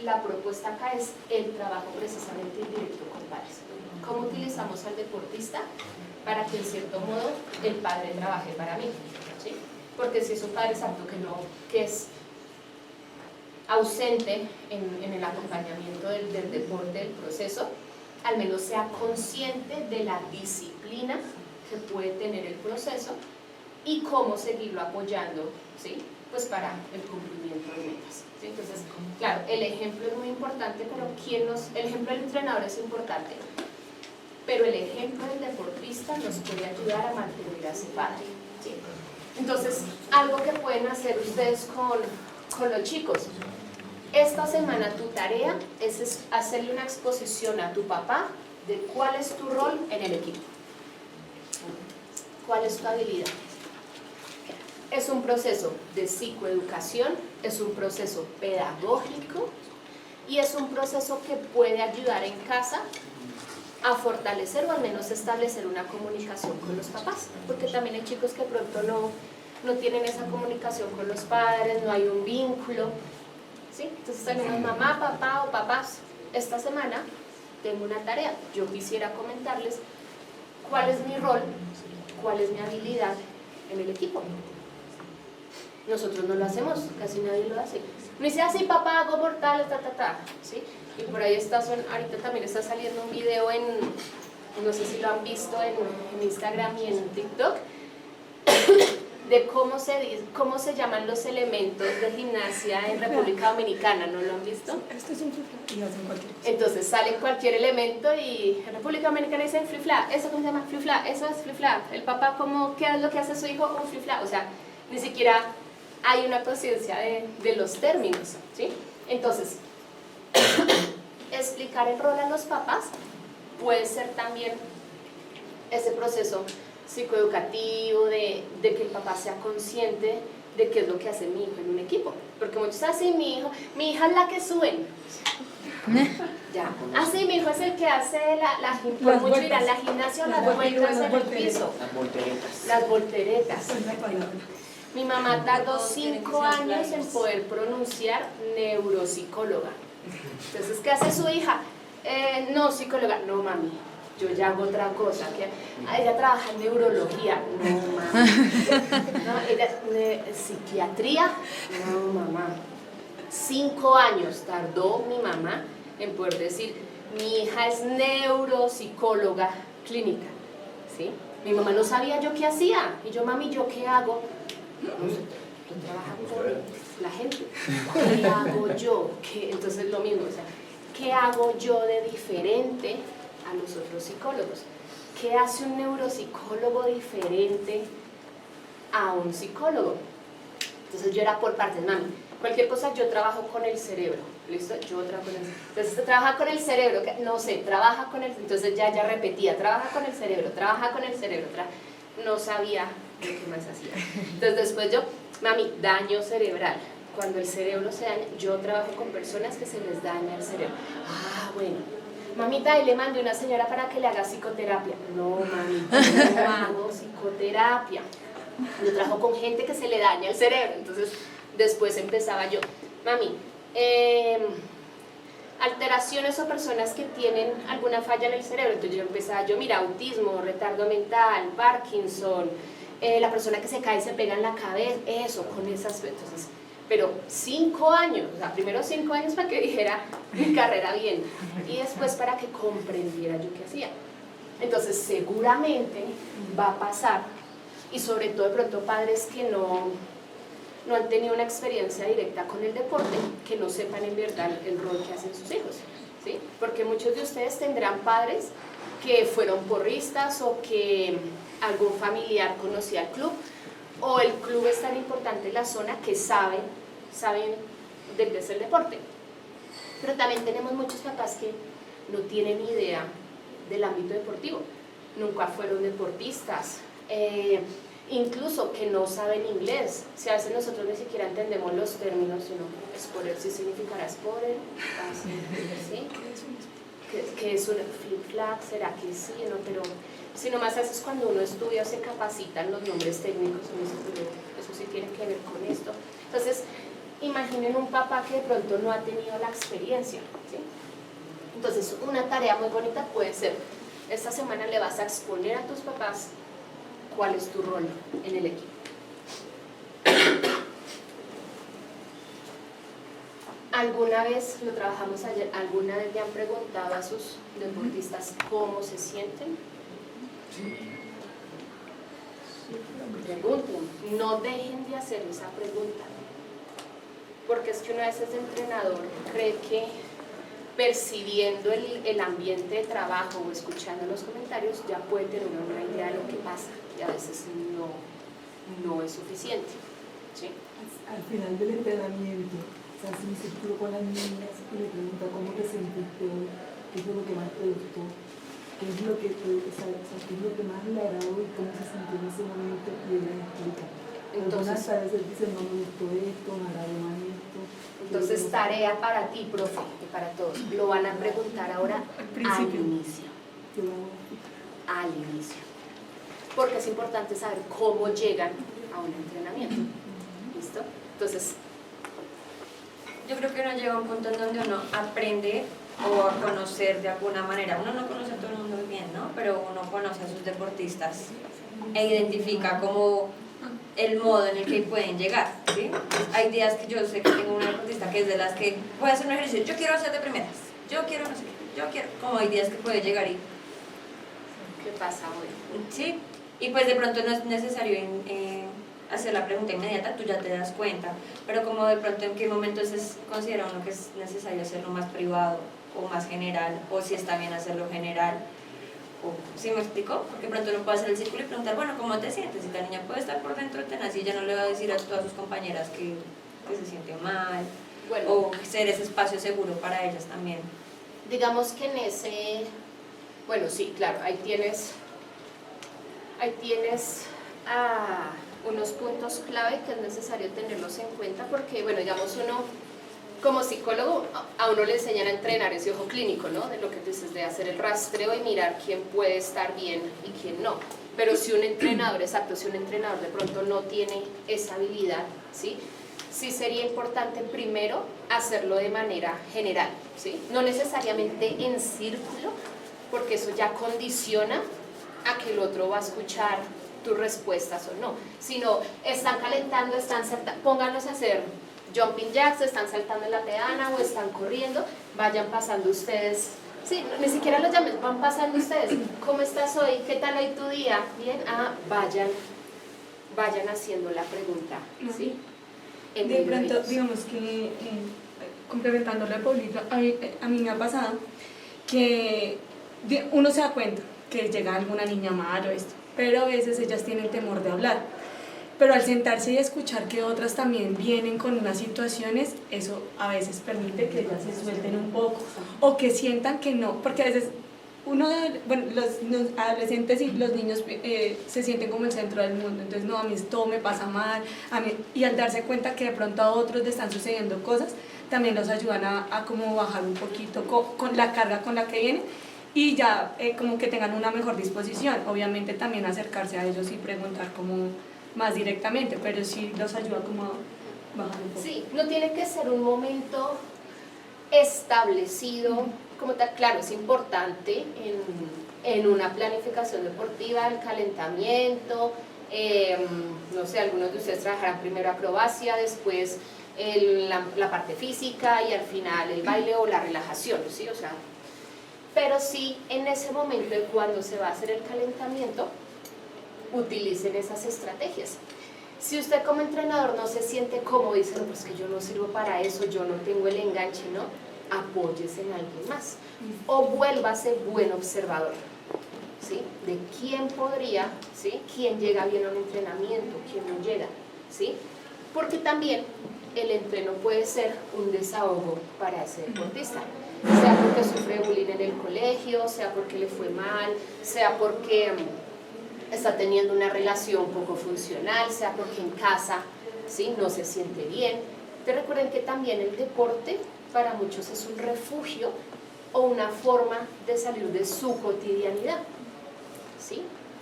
la propuesta acá es el trabajo precisamente directo con padres. ¿Cómo utilizamos al deportista para que en cierto modo el padre trabaje para mí? ¿Sí? Porque si es un padre exacto que es ausente en el acompañamiento del deporte, del proceso, al menos sea consciente de la disciplina que puede tener el proceso y cómo seguirlo apoyando, ¿sí? Pues para el cumplimiento de metas, ¿sí? Entonces, claro, el ejemplo es muy importante, pero el ejemplo del entrenador es importante, pero el ejemplo del deportista nos puede ayudar a mantener a ese padre, ¿sí? Entonces, algo que pueden hacer ustedes con los chicos, esta semana tu tarea es hacerle una exposición a tu papá de cuál es tu rol en el equipo, cuál es tu habilidad. Es un proceso de psicoeducación, es un proceso pedagógico y es un proceso que puede ayudar en casa a fortalecer o al menos establecer una comunicación con los papás, porque también hay chicos que de pronto no tienen esa comunicación con los padres, no hay un vínculo, ¿sí? Entonces tenemos mamá, papá o papás. Esta semana tengo una tarea, yo quisiera comentarles cuál es mi rol, cuál es mi habilidad en el equipo. Nosotros no lo hacemos, casi nadie lo hace. No dice así, papá, hago mortales, ¿sí? Y por ahí ahorita también está saliendo un video no sé si lo han visto en Instagram y en TikTok, de cómo se llaman los elementos de gimnasia en República Dominicana, ¿no lo han visto? Esto es un flip-flap y hacen cualquier cosa. Entonces sale cualquier elemento y en República Dominicana dicen flip-flap, ¿eso cómo se llama? Flip-flap, eso es flip-flap. El papá, ¿qué es lo que hace su hijo? Un flip-flap. O sea, ni siquiera hay una conciencia de los términos, ¿sí? Entonces, explicar el rol a los papás puede ser también ese proceso psicoeducativo de que el papá sea consciente de qué es lo que hace mi hijo en un equipo, porque muchos así, mi hija es la que suben, ya, así mi hijo es el que hace por mucho irán la gimnasia, las vueltas en el piso, las volteretas. Mi mamá tardó 5 años en poder pronunciar neuropsicóloga. Entonces, ¿qué hace su hija? No, psicóloga. No, mami, yo ya hago otra cosa. Ella trabaja en neurología. No, mami. No, psiquiatría. No, mamá. 5 años tardó mi mamá en poder decir, mi hija es neuropsicóloga clínica. ¿Sí? Mi mamá no sabía yo qué hacía. Y yo, mami, ¿yo qué hago? No sé, yo trabajo con la gente. ¿Qué hago yo? Entonces lo mismo, o sea, ¿qué hago yo de diferente a los otros psicólogos? ¿Qué hace un neuropsicólogo diferente a un psicólogo? Entonces yo era por partes, mami, cualquier cosa yo trabajo con el cerebro, ¿listo? Yo trabajo con el cerebro. Entonces trabaja con el cerebro, no sé, trabaja con el, entonces ya repetía, trabaja con el cerebro, trabaja con el cerebro, no sabía lo que más hacía. Entonces después yo, mami, daño cerebral. Cuando el cerebro se daña, yo trabajo con personas que se les daña el cerebro. Ah, bueno. Mamita, y le mandé una señora para que le haga psicoterapia. No, mami, no hago psicoterapia. Yo trabajo con gente que se le daña el cerebro. Entonces después empezaba yo, mami, alteraciones o personas que tienen alguna falla en el cerebro. Entonces yo empezaba, mira, autismo, retardo mental, Parkinson, la persona que se cae y se pega en la cabeza, eso, con esas, entonces, pero 5 años, o sea, primero 5 años para que dijera mi carrera bien, y después para que comprendiera yo qué hacía. Entonces seguramente va a pasar, y sobre todo de pronto padres que no han tenido una experiencia directa con el deporte, que no sepan en verdad el rol que hacen sus hijos, ¿sí? Porque muchos de ustedes tendrán padres que fueron porristas o que algún familiar conocía el club, o el club es tan importante en la zona que saben de qué es el deporte. Pero también tenemos muchos papás que no tienen idea del ámbito deportivo, nunca fueron deportistas, incluso que no saben inglés. Si a veces nosotros ni siquiera entendemos los términos, sino spoiler, ¿sí significará spoiler? ¿Sí? ¿Qué es un flip flag? ¿Será que sí? No, pero si nomás haces cuando uno estudia o se capacitan los nombres técnicos, eso sí tiene que ver con esto. Entonces, imaginen un papá que de pronto no ha tenido la experiencia, ¿sí? Entonces, una tarea muy bonita puede ser, esta semana le vas a exponer a tus papás cuál es tu rol en el equipo. ¿Alguna vez, lo trabajamos ayer, alguna vez le han preguntado a sus deportistas cómo se sienten? Pregunten, no dejen de hacer esa pregunta, porque es que una vez es entrenador, cree que percibiendo el ambiente de trabajo o escuchando los comentarios ya puede tener una idea de lo que pasa, y a veces no es suficiente, ¿sí? Al final del entrenamiento, o sea, si me circulo con las niñas y le pregunta cómo te sentiste hoy, qué es lo que más te gustó, qué es lo que qué es lo que más le agradó y cómo se sintió en ese momento, y ella explica. Entonces, a veces dicen, no me gustó esto, me agradó más esto. Entonces, tarea para ti, profe, y para todos. Lo van a preguntar ahora al inicio. Al inicio. Porque es importante saber cómo llegan a un entrenamiento. ¿Listo? Entonces, yo creo que uno llega a un punto en donde uno aprende o a conocer de alguna manera. Uno no conoce a todo el mundo bien, ¿no? Pero uno conoce a sus deportistas e identifica como el modo en el que pueden llegar, ¿sí? Hay días que yo sé que tengo una deportista que es de las que puede hacer un ejercicio, yo quiero hacer de primeras, yo quiero no sé qué, yo quiero, como hay días que puede llegar y ¿qué pasa hoy? Sí, y pues de pronto no es necesario hacer la pregunta inmediata, tú ya te das cuenta, pero como de pronto en qué momento considera uno que es necesario hacerlo más privado o más general, o si está bien hacerlo general. ¿Sí me explico? Porque pronto uno puede hacer el círculo y preguntar, bueno, ¿cómo te sientes? Y la niña puede estar por dentro tenaz y ella no le va a decir a todas sus compañeras que se siente mal, bueno, o ser ese espacio seguro para ellas también. Digamos que en ese, bueno, sí, claro, ahí tienes unos puntos clave que es necesario tenerlos en cuenta, porque, bueno, digamos, uno como psicólogo, a uno le enseñan a entrenar ese ojo clínico, ¿no? De lo que dices, de hacer el rastreo y mirar quién puede estar bien y quién no. Pero si un entrenador, exacto, si un entrenador de pronto no tiene esa habilidad, ¿sí? Sí sería importante primero hacerlo de manera general, ¿sí? No necesariamente en círculo, porque eso ya condiciona a que el otro va a escuchar tus respuestas o no, sino están calentando, pónganlos a hacer jumping jacks, están saltando en la peana o están corriendo, vayan pasando ustedes, sí, ni siquiera los llamen, van pasando ustedes, ¿cómo estás hoy? ¿Qué tal hoy tu día? Bien, vayan haciendo la pregunta, ¿sí? De pronto, digamos que, complementándolo de Paulito, a mí me ha pasado que uno se da cuenta que llega alguna niña mal o esto, pero a veces ellas tienen temor de hablar. Pero al sentarse y escuchar que otras también vienen con unas situaciones, eso a veces permite que ellas se suelten un poco o que sientan que no, porque a veces los adolescentes y los niños se sienten como el centro del mundo, entonces no, a mí todo me pasa mal, y al darse cuenta que de pronto a otros le están sucediendo cosas, también los ayudan a como bajar un poquito con la carga con la que vienen y ya como que tengan una mejor disposición, obviamente también acercarse a ellos y preguntar como más directamente, pero sí los ayuda como a bajar un poco. Sí, no tiene que ser un momento establecido como tal. Claro, es importante en una planificación deportiva el calentamiento, no sé, algunos de ustedes trabajarán primero acrobacia, después la parte física y al final el baile o la relajación, ¿sí? O sea, pero sí en ese momento de cuando se va a hacer el calentamiento, utilicen esas estrategias. Si usted como entrenador no se siente cómodo, dice, no, pues que yo no sirvo para eso, yo no tengo el enganche, ¿no? Apóyese en alguien más o vuélvase buen observador, ¿sí? De quién podría, ¿sí? Quién llega bien a un entrenamiento, quién no llega, ¿sí? Porque también el entreno puede ser un desahogo para ese deportista, sea porque sufre bullying en el colegio, sea porque le fue mal, sea porque está teniendo una relación poco funcional, sea porque en casa, ¿sí? No se siente bien. Te recuerden que también el deporte para muchos es un refugio o una forma de salir de su cotidianidad, ¿sí?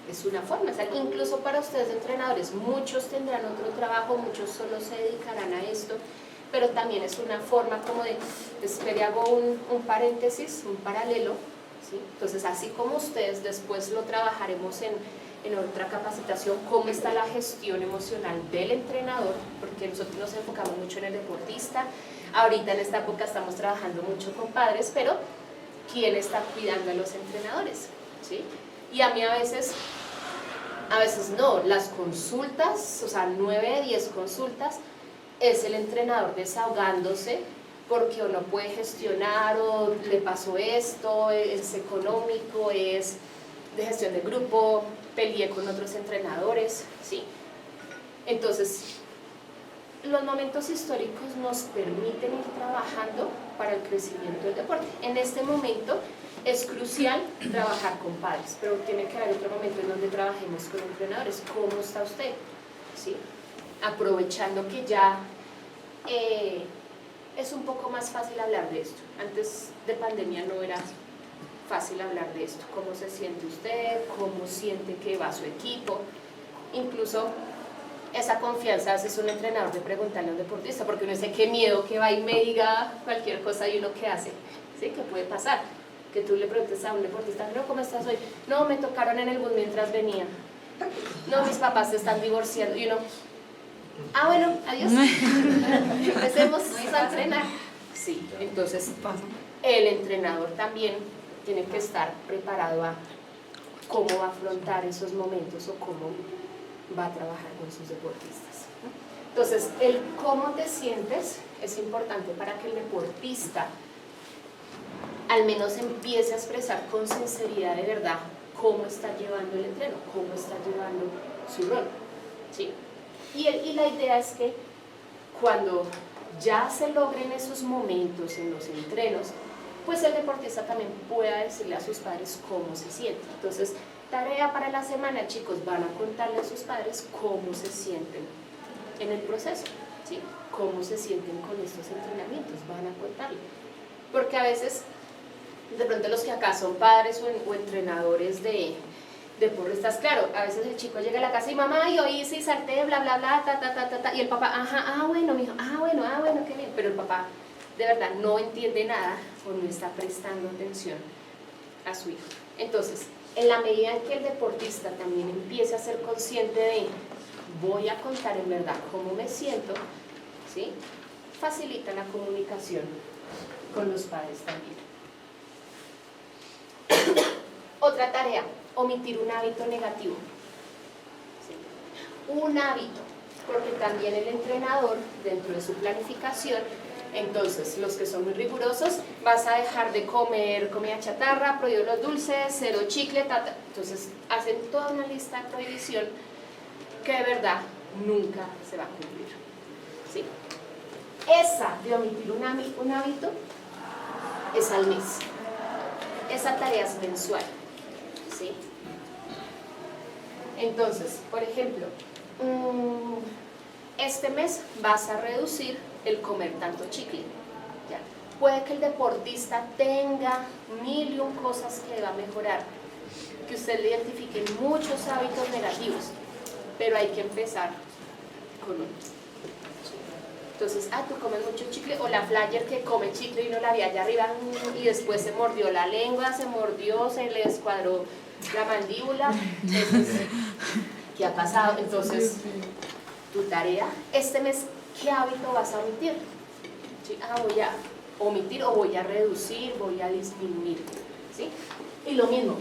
Es una forma, o sea, incluso para ustedes entrenadores, muchos tendrán otro trabajo, muchos solo se dedicarán a esto, pero también es una forma como de, espere, hago un paréntesis, un paralelo, ¿sí? Entonces, así como ustedes, después lo trabajaremos en otra capacitación, cómo está la gestión emocional del entrenador, porque nosotros nos enfocamos mucho en el deportista. Ahorita en esta época estamos trabajando mucho con padres, pero ¿quién está cuidando a los entrenadores? ¿Sí? Y a mí a veces no, las consultas, o sea, 9 de 10 consultas, es el entrenador desahogándose porque o no puede gestionar o le pasó esto, es económico, es de gestión de grupo, peleé con otros entrenadores, ¿sí? Entonces, los momentos históricos nos permiten ir trabajando para el crecimiento del deporte. En este momento es crucial trabajar con padres, pero tiene que haber otro momento en donde trabajemos con entrenadores. ¿Cómo está usted? ¿Sí? Aprovechando que ya es un poco más fácil hablar de esto. Antes de pandemia no era fácil hablar de esto. ¿Cómo se siente usted? ¿Cómo siente que va su equipo? Incluso esa confianza es un entrenador de preguntarle a un deportista, porque uno dice qué miedo que va y me diga cualquier cosa y uno qué hace, ¿sí? ¿Qué puede pasar? Que tú le preguntes a un deportista, no, ¿cómo estás hoy? No, me tocaron en el bus mientras venía. No, mis papás se están divorciando. Y uno, bueno, adiós. Empecemos a entrenar. Sí, entonces el entrenador también tiene que estar preparado a cómo va a afrontar esos momentos o cómo va a trabajar con sus deportistas. Entonces, el cómo te sientes es importante para que el deportista al menos empiece a expresar con sinceridad de verdad cómo está llevando el entreno, cómo está llevando su rol, ¿sí? Y la idea es que cuando ya se logren esos momentos en los entrenos, pues el deportista también pueda decirle a sus padres cómo se siente. Entonces, tarea para la semana, chicos, van a contarle a sus padres cómo se sienten en el proceso, ¿sí? Cómo se sienten con estos entrenamientos, van a contarle. Porque a veces, de pronto los que acá son padres o entrenadores de porristas, claro, a veces el chico llega a la casa y mamá, y hoy hice y salté, bla, bla, bla, y el papá, ajá, bueno, mijo, bueno, qué bien, pero el papá de verdad no entiende nada o no está prestando atención a su hijo. Entonces, en la medida en que el deportista también empiece a ser consciente de voy a contar en verdad cómo me siento, ¿sí? Facilita la comunicación con los padres también. Otra tarea, omitir un hábito negativo. ¿Sí? Un hábito, porque también el entrenador, dentro de su planificación, entonces, los que son muy rigurosos, vas a dejar de comer comida chatarra, prohíbe los dulces, cero chicle, entonces hacen toda una lista de prohibición que de verdad nunca se va a cumplir, ¿sí? Esa de omitir un hábito es al mes, esa tarea es mensual, ¿sí? Entonces, por ejemplo, este mes vas a reducir el comer tanto chicle. ¿Ya? Puede que el deportista tenga 1001 cosas que va a mejorar, que usted le identifique muchos hábitos negativos, pero hay que empezar con uno. Entonces, tú comes mucho chicle, o la flyer que come chicle y no la vi allá arriba y después se mordió la lengua, se mordió, se le descuadró la mandíbula. Entonces, ¿qué ha pasado? Entonces, tu tarea, este mes, ¿qué hábito vas a omitir? ¿Sí? Voy a omitir o voy a reducir, voy a disminuir, ¿sí? Y lo mismo,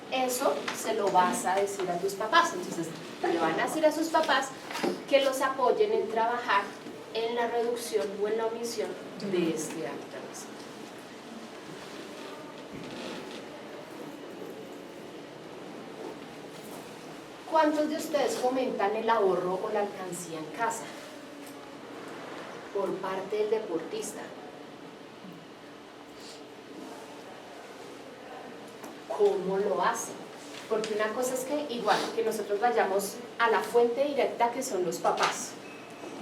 eso se lo vas a decir a tus papás. Entonces, le van a decir a sus papás que los apoyen en trabajar en la reducción o en la omisión de este hábito. ¿Cuántos de ustedes fomentan el ahorro o la alcancía en casa? Por parte del deportista. ¿Cómo lo hacen? Porque una cosa es que igual que nosotros vayamos a la fuente directa que son los papás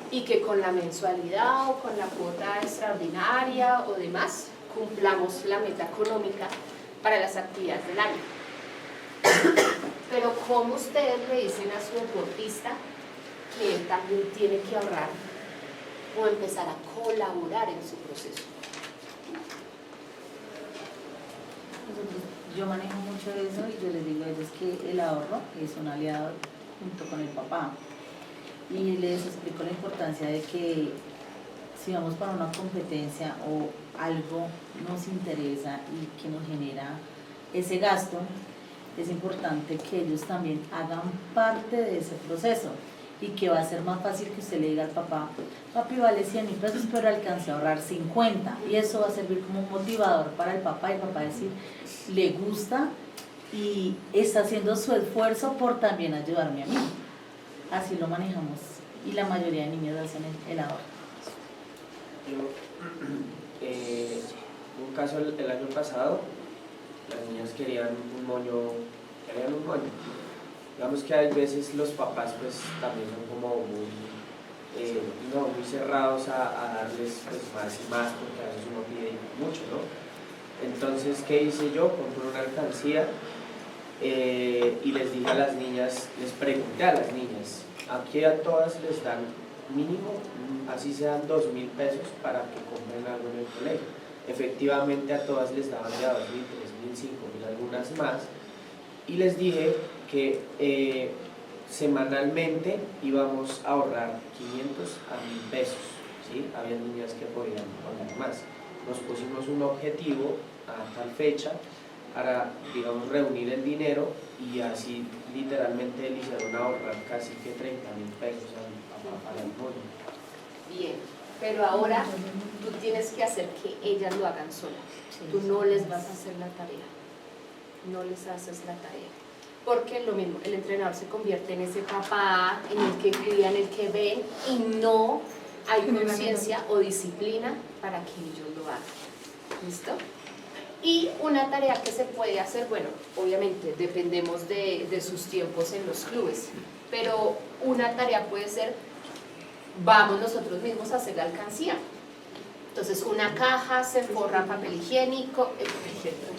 y que con la mensualidad o con la cuota extraordinaria o demás cumplamos la meta económica para las actividades del año. Pero ¿cómo ustedes le dicen a su deportista que él también tiene que ahorrar o empezar a colaborar en su proceso? Yo manejo mucho eso y yo les digo a ellos que el ahorro es un aliado junto con el papá. Y les explico la importancia de que si vamos para una competencia o algo nos interesa y que nos genera ese gasto, es importante que ellos también hagan parte de ese proceso y que va a ser más fácil que usted le diga al papá, papi vale 100.000 pesos pero alcancé a ahorrar 50, y eso va a servir como un motivador para el papá y el papá decir, le gusta y está haciendo su esfuerzo por también ayudarme a mí. Así lo manejamos y la mayoría de niños hacen el ahorro. Un caso el año pasado, las niñas querían un moño. Digamos que hay veces los papás pues también son como muy cerrados a darles pues, más y más, porque a veces uno pide mucho, ¿no? Entonces, ¿qué hice yo? Compré una alcancía y les dije a las niñas, les pregunté a las niñas, aquí a todas les dan mínimo, así sean 2.000 pesos para que compren algo en el colegio. Efectivamente a todas les daban ya 2.000, 3.000, 5.000, algunas más, y les dije que semanalmente íbamos a ahorrar 500 a 1.000 pesos, ¿sí? Había niñas que podían poner más. Nos pusimos un objetivo a tal fecha para, digamos, reunir el dinero y así literalmente le hicieron ahorrar casi que 30.000 pesos para el moño. Bien, pero ahora tú tienes que hacer que ellas lo hagan solas. Tú no les vas a hacer la tarea. No les haces la tarea. Porque lo mismo, el entrenador se convierte en ese papá, en el que cuida, en el que ven, y no hay conciencia o disciplina para que ellos lo hagan. ¿Listo? Y una tarea que se puede hacer, bueno, obviamente dependemos de sus tiempos en los clubes, pero una tarea puede ser, vamos nosotros mismos a hacer la alcancía. Entonces una caja se forra papel higiénico,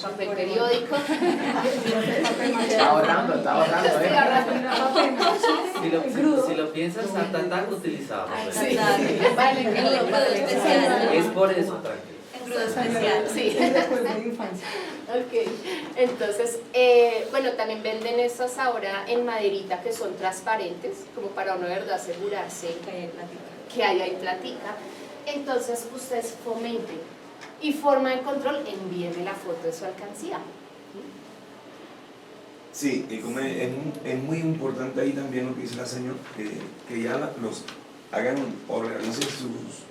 papel periódico. Está ahorrando, Estoy ahorrando. Si lo piensas, están tan utilizados. Sí, vale, Es por eso, tranquilo. Especial, sí. Ok, entonces, bueno, también venden estas ahora en maderita que son transparentes, como para uno de verdad asegurarse que hay ahí platica. Entonces, ustedes fomenten y forma de control, envíenme la foto de su alcancía. Sí, y como es muy importante ahí también lo que dice la señora, que ya los hagan o realicen sus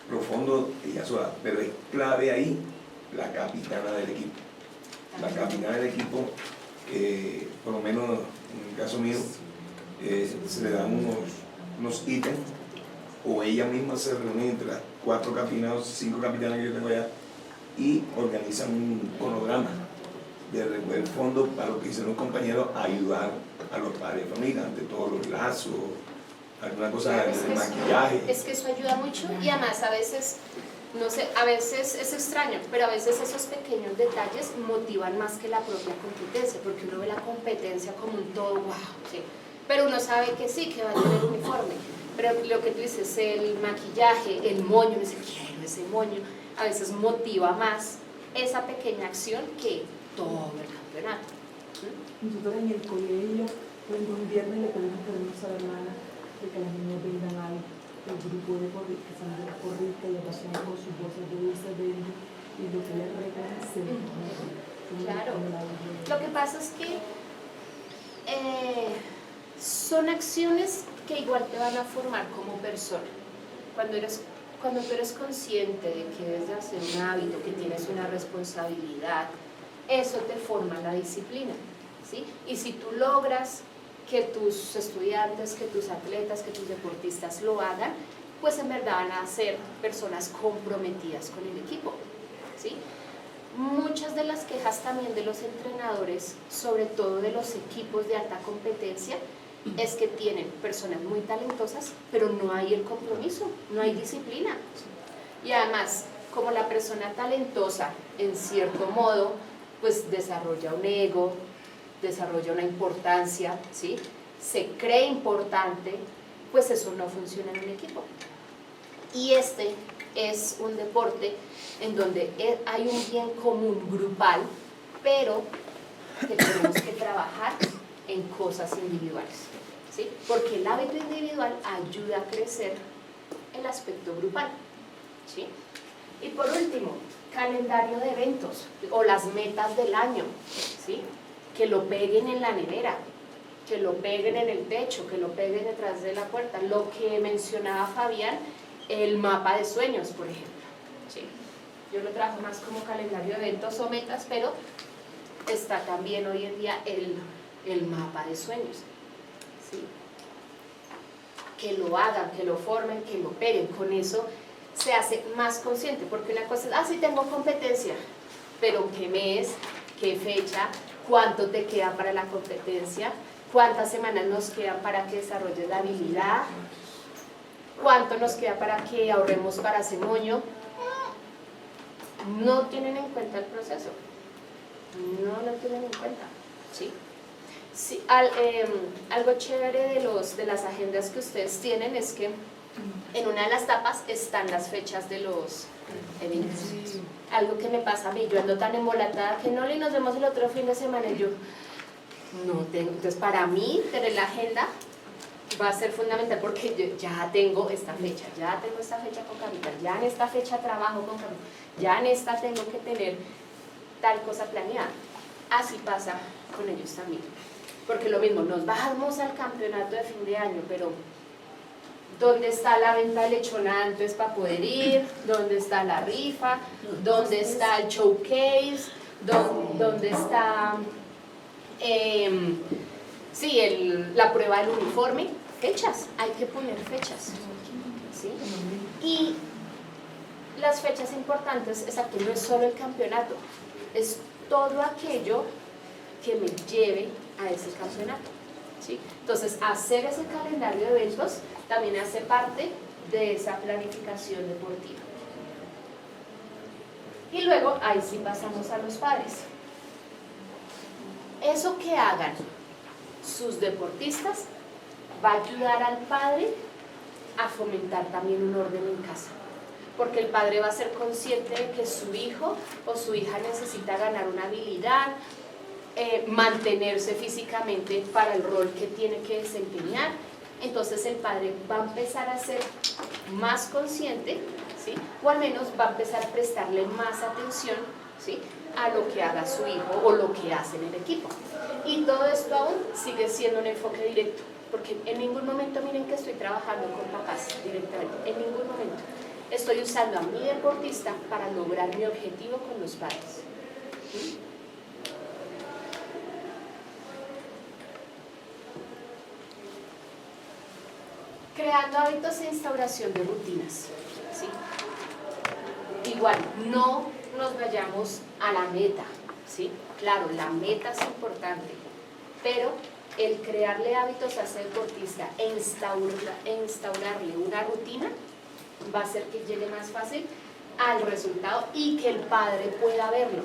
profundos y sola, pero es clave ahí la capitana del equipo. La capitana del equipo, por lo menos en el caso mío, se le dan unos ítems, o ella misma se reúne entre las 4 capitanas, 5 capitanas que yo tengo allá, y organizan un cronograma de recoger fondos para lo que dicen los compañeros, ayudar a los padres de familia, ante todos los lazos, alguna cosa de maquillaje. Es que eso ayuda mucho y además a veces, no sé, a veces es extraño, pero a veces esos pequeños detalles motivan más que la propia competencia, porque uno ve la competencia como un todo, wow, sí. Pero uno sabe que sí, que va a tener uniforme, Pero lo que tú dices, el maquillaje, el moño, quiero ese moño, a veces motiva más esa pequeña acción que todo el campeonato. Nosotros en el colegio, un viernes le pedimos permiso a la hermana de que las niñas vengan al grupo de que son de las porristas y pasan con sus bolsas de dulce verde y lo que les regalan se Claro, lo que pasa es que son acciones que igual te van a formar como persona. Cuando tú eres consciente de que debes de hacer un hábito, que tienes una responsabilidad, eso te forma la disciplina, ¿sí? Y si tú logras que tus estudiantes, que tus atletas, que tus deportistas lo hagan, pues en verdad van a ser personas comprometidas con el equipo, ¿sí? Muchas de las quejas también de los entrenadores, sobre todo de los equipos de alta competencia, es que tienen personas muy talentosas, pero no hay el compromiso, no hay disciplina. Y además, como la persona talentosa, en cierto modo, pues desarrolla un ego, desarrolla una importancia, ¿sí? Se cree importante, pues eso no funciona en un equipo. Y este es un deporte en donde hay un bien común grupal, pero que tenemos que trabajar en cosas individuales, ¿sí? Porque el hábito individual ayuda a crecer el aspecto grupal, ¿sí? Y por último, calendario de eventos o las metas del año, ¿sí? Que lo peguen en la nevera, que lo peguen en el techo, que lo peguen detrás de la puerta. Lo que mencionaba Fabián, el mapa de sueños, por ejemplo, ¿sí? Yo lo trabajo más como calendario de eventos o metas, pero está también hoy en día el mapa de sueños, ¿sí? Que lo hagan, que lo formen, que lo peguen. Con eso se hace más consciente, porque una cosa es, sí tengo competencia, pero ¿qué mes? ¿Qué fecha? ¿Cuánto te queda para la competencia? ¿Cuántas semanas nos quedan para que desarrolles la habilidad? ¿Cuánto nos queda para que ahorremos para ese moño? No tienen en cuenta el proceso, no lo tienen en cuenta, ¿sí? Sí, algo chévere de las agendas que ustedes tienen es que en una de las tapas están las fechas de los eventos. Algo que me pasa a mí, yo ando tan embolatada que no le nos vemos el otro fin de semana y yo no tengo. Entonces para mí tener la agenda va a ser fundamental porque yo ya tengo esta fecha con Capital, ya en esta fecha trabajo con Capital, ya en esta tengo que tener tal cosa planeada. Así pasa con ellos también, porque lo mismo, nos bajamos al campeonato de fin de año, pero ¿dónde está la venta de lechonantes para poder ir? ¿Dónde está la rifa? ¿Dónde está el showcase? ¿Dónde está la prueba del uniforme? Fechas, hay que poner fechas, ¿sí? Y las fechas importantes, exacto, no es solo el campeonato, es todo aquello que me lleve a ese campeonato, ¿sí? Entonces, hacer ese calendario de eventos también hace parte de esa planificación deportiva. Y luego, ahí sí pasamos a los padres. Eso que hagan sus deportistas va a ayudar al padre a fomentar también un orden en casa, porque el padre va a ser consciente de que su hijo o su hija necesita ganar una habilidad, mantenerse físicamente para el rol que tiene que desempeñar. Entonces el padre va a empezar a ser más consciente, ¿sí? O al menos va a empezar a prestarle más atención, ¿sí? A lo que haga su hijo o lo que hace en el equipo. Y todo esto aún sigue siendo un enfoque directo, porque en ningún momento, miren que estoy trabajando con papás directamente, en ningún momento estoy usando a mi deportista para lograr mi objetivo con los padres. ¿Sí? Creando hábitos e instauración de rutinas, ¿sí? Igual, no nos vayamos a la meta, ¿sí? Claro, la meta es importante, pero el crearle hábitos a ese deportista e instaurarle una rutina va a hacer que llegue más fácil al resultado y que el padre pueda verlo.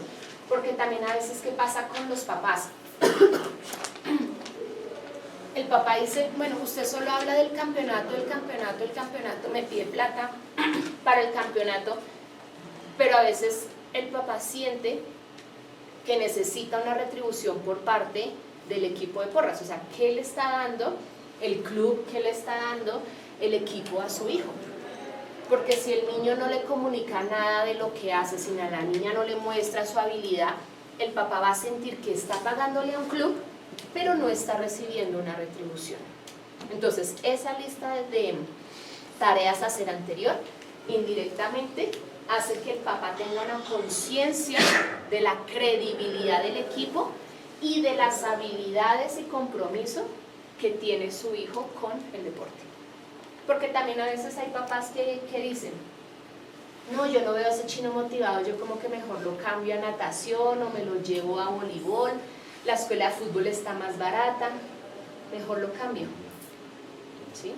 Porque también a veces, ¿qué pasa con los papás? el papá dice, bueno, usted solo habla del campeonato, me pide plata para el campeonato, pero a veces el papá siente que necesita una retribución por parte del equipo de porras, o sea, ¿qué le está dando el club, qué le está dando el equipo a su hijo? Porque si el niño no le comunica nada de lo que hace, si a la niña no le muestra su habilidad, el papá va a sentir que está pagándole a un club, pero no está recibiendo una retribución. Entonces, esa lista de tareas a hacer anterior, indirectamente, hace que el papá tenga una conciencia de la credibilidad del equipo y de las habilidades y compromiso que tiene su hijo con el deporte. Porque también a veces hay papás que dicen, no, yo no veo a ese chino motivado, yo como que mejor lo cambio a natación o me lo llevo a voleibol, la escuela de fútbol está más barata, mejor lo cambio. ¿Sí?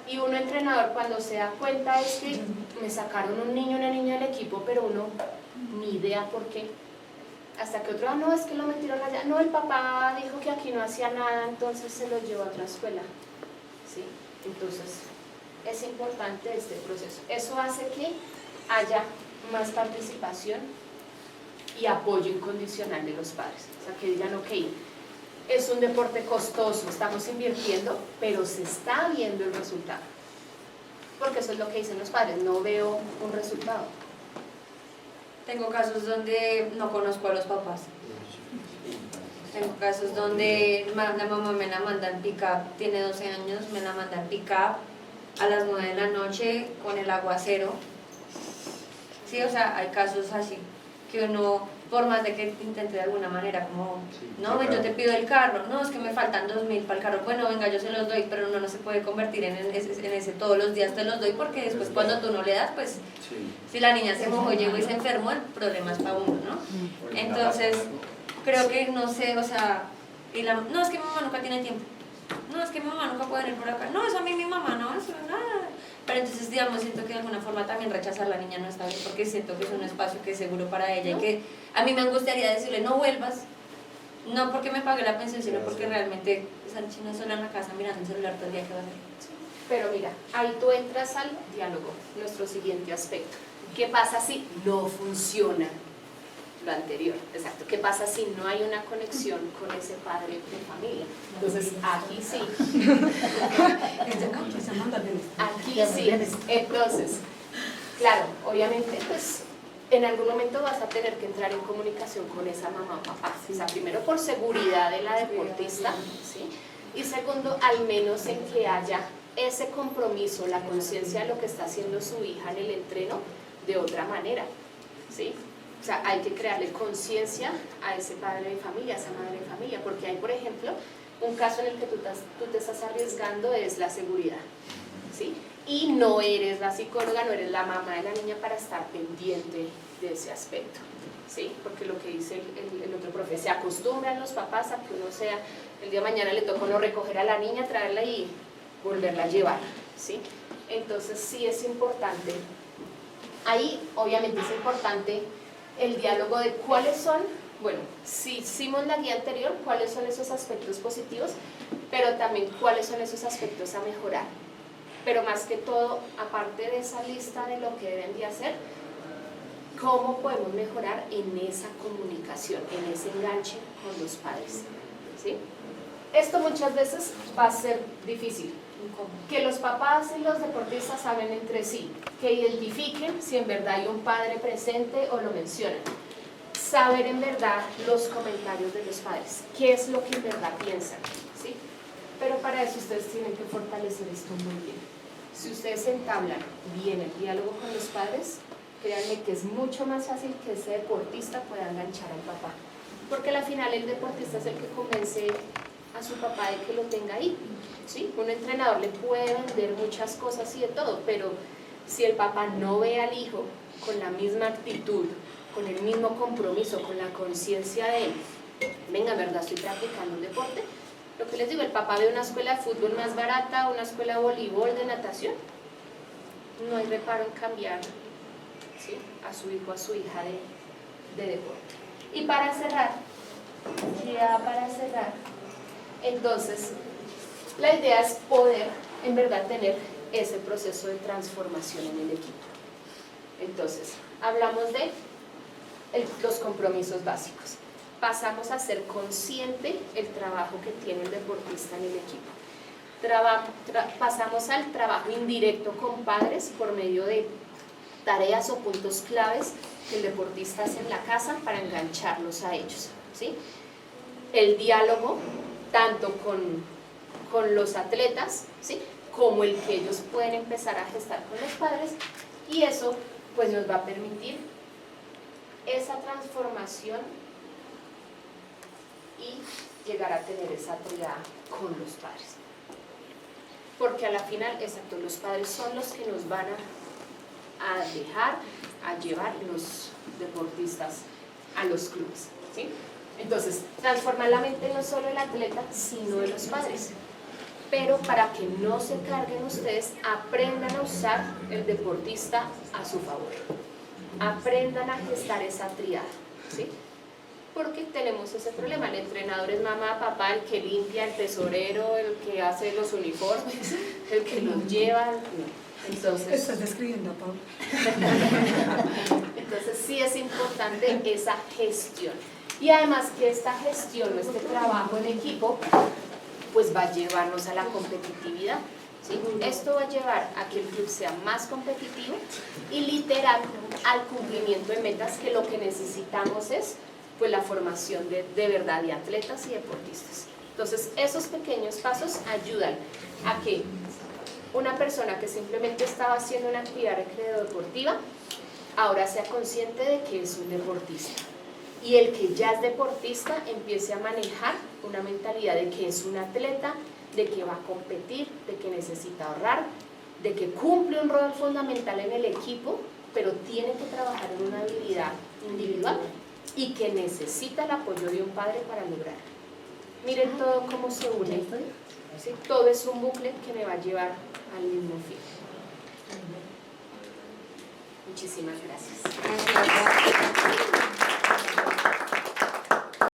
Y uno entrenador cuando se da cuenta es que me sacaron un niño, una niña del equipo, pero uno ni idea por qué. Hasta que otro, no, es que lo metieron allá, no, el papá dijo que aquí no hacía nada, entonces se lo llevó a otra escuela. ¿Sí? Entonces, es importante este proceso. Eso hace que haya más participación y apoyo incondicional de los padres. O sea, que digan, ok, es un deporte costoso, estamos invirtiendo, pero se está viendo el resultado. Porque eso es lo que dicen los padres, no veo un resultado. Tengo casos donde no conozco a los papás. Tengo casos donde la mamá me la manda en pick-up, tiene 12 años, me la manda en pick-up a las 9 de la noche con el aguacero. Sí, o sea, hay casos así que uno, por más de que intente de alguna manera, como, no, ven, yo te pido el carro, no, es que me faltan 2.000 para el carro, bueno, venga, yo se los doy, pero uno no se puede convertir en ese todos los días te los doy, porque después cuando tú no le das, pues, si la niña se mojó, llegó y se enfermó, el problema es para uno, ¿no? Entonces, creo que, no sé, o sea, no, es que mi mamá nunca tiene tiempo, no, es que mi mamá nunca puede venir por acá, no, eso a mí mi mamá, no, eso nada. Pero entonces, digamos, siento que de alguna forma también rechazar a la niña no está bien, porque siento que es un espacio que es seguro para ella, ¿no? Y que a mí me gustaría decirle, no vuelvas, no porque me pague la pensión, sino porque realmente esa china sola en la casa mirando el celular todo el día, que va a hacer. Pero mira, ahí tú entras al diálogo, nuestro siguiente aspecto. ¿Qué pasa si no funciona lo anterior? Exacto. ¿Qué pasa si no hay una conexión con ese padre de familia? Entonces, aquí sí. Aquí sí. Entonces, claro, obviamente, pues, en algún momento vas a tener que entrar en comunicación con esa mamá o papá. O sea, primero por seguridad de la deportista, ¿sí? Y segundo, al menos en que haya ese compromiso, la conciencia de lo que está haciendo su hija en el entreno de otra manera, ¿sí? O sea, hay que crearle conciencia a ese padre de familia, a esa madre de familia, porque hay, por ejemplo, un caso en el que tú te estás arriesgando es la seguridad, ¿sí? Y no eres la psicóloga, no eres la mamá de la niña para estar pendiente de ese aspecto, ¿sí? Porque lo que dice el otro profe, se acostumbran los papás a que uno sea, el día de mañana le toca uno recoger a la niña, traerla y volverla a llevar, ¿sí? Entonces sí es importante, ahí obviamente es importante el diálogo de cuáles son, bueno, si hicimos la guía anterior, cuáles son esos aspectos positivos, pero también cuáles son esos aspectos a mejorar. Pero más que todo, aparte de esa lista de lo que deben de hacer, ¿cómo podemos mejorar en esa comunicación, en ese enganche con los padres? ¿Sí? Esto muchas veces va a ser difícil, que los papás y los deportistas saben entre sí, que identifiquen si en verdad hay un padre presente o lo mencionan, saber en verdad los comentarios de los padres, qué es lo que en verdad piensan, ¿sí? Pero para eso ustedes tienen que fortalecer esto muy bien. Si ustedes entablan bien el diálogo con los padres, créanme que es mucho más fácil que ese deportista pueda enganchar al papá, porque al final el deportista es el que convence a su papá de que lo tenga ahí, ¿sí? Un entrenador le puede vender muchas cosas y de todo, pero si el papá no ve al hijo con la misma actitud, con el mismo compromiso, con la conciencia de, venga, en verdad estoy practicando un deporte, lo que les digo, el papá ve una escuela de fútbol más barata, una escuela de voleibol, de natación, no hay reparo en cambiar, ¿sí?, a su hijo, a su hija de deporte. Y para cerrar, Entonces, la idea es poder, en verdad, tener ese proceso de transformación en el equipo. Entonces, hablamos de los compromisos básicos. Pasamos a ser consciente el trabajo que tiene el deportista en el equipo. Pasamos al trabajo indirecto con padres por medio de tareas o puntos claves que el deportista hace en la casa para engancharlos a ellos, ¿sí? El diálogo, tanto con los atletas, ¿sí?, como el que ellos pueden empezar a gestar con los padres, y eso pues nos va a permitir esa transformación y llegar a tener esa triada con los padres. Porque a la final, exacto, los padres son los que nos van a dejar, a llevar los deportistas a los clubes, ¿sí? Entonces, transformar la mente no solo del atleta, sino de los padres. Pero para que no se carguen ustedes, aprendan a usar el deportista a su favor. Aprendan a gestar esa triada, ¿sí? Porque tenemos ese problema. El entrenador es mamá, papá, el que limpia, el tesorero, el que hace los uniformes, el que los lleva. No. Entonces, estás describiendo, Paula. Entonces sí es importante esa gestión. Y además que esta gestión o este trabajo en equipo pues va a llevarnos a la competitividad, ¿sí? Esto va a llevar a que el club sea más competitivo y literal al cumplimiento de metas, que lo que necesitamos es pues la formación de verdad de atletas y deportistas. Entonces esos pequeños pasos ayudan a que una persona que simplemente estaba haciendo una actividad recreativa deportiva ahora sea consciente de que es un deportista. Y el que ya es deportista empiece a manejar una mentalidad de que es un atleta, de que va a competir, de que necesita ahorrar, de que cumple un rol fundamental en el equipo, pero tiene que trabajar en una habilidad individual y que necesita el apoyo de un padre para lograrlo. Miren todo cómo se une, ¿sí? Todo es un bucle que me va a llevar al mismo fin. Muchísimas gracias.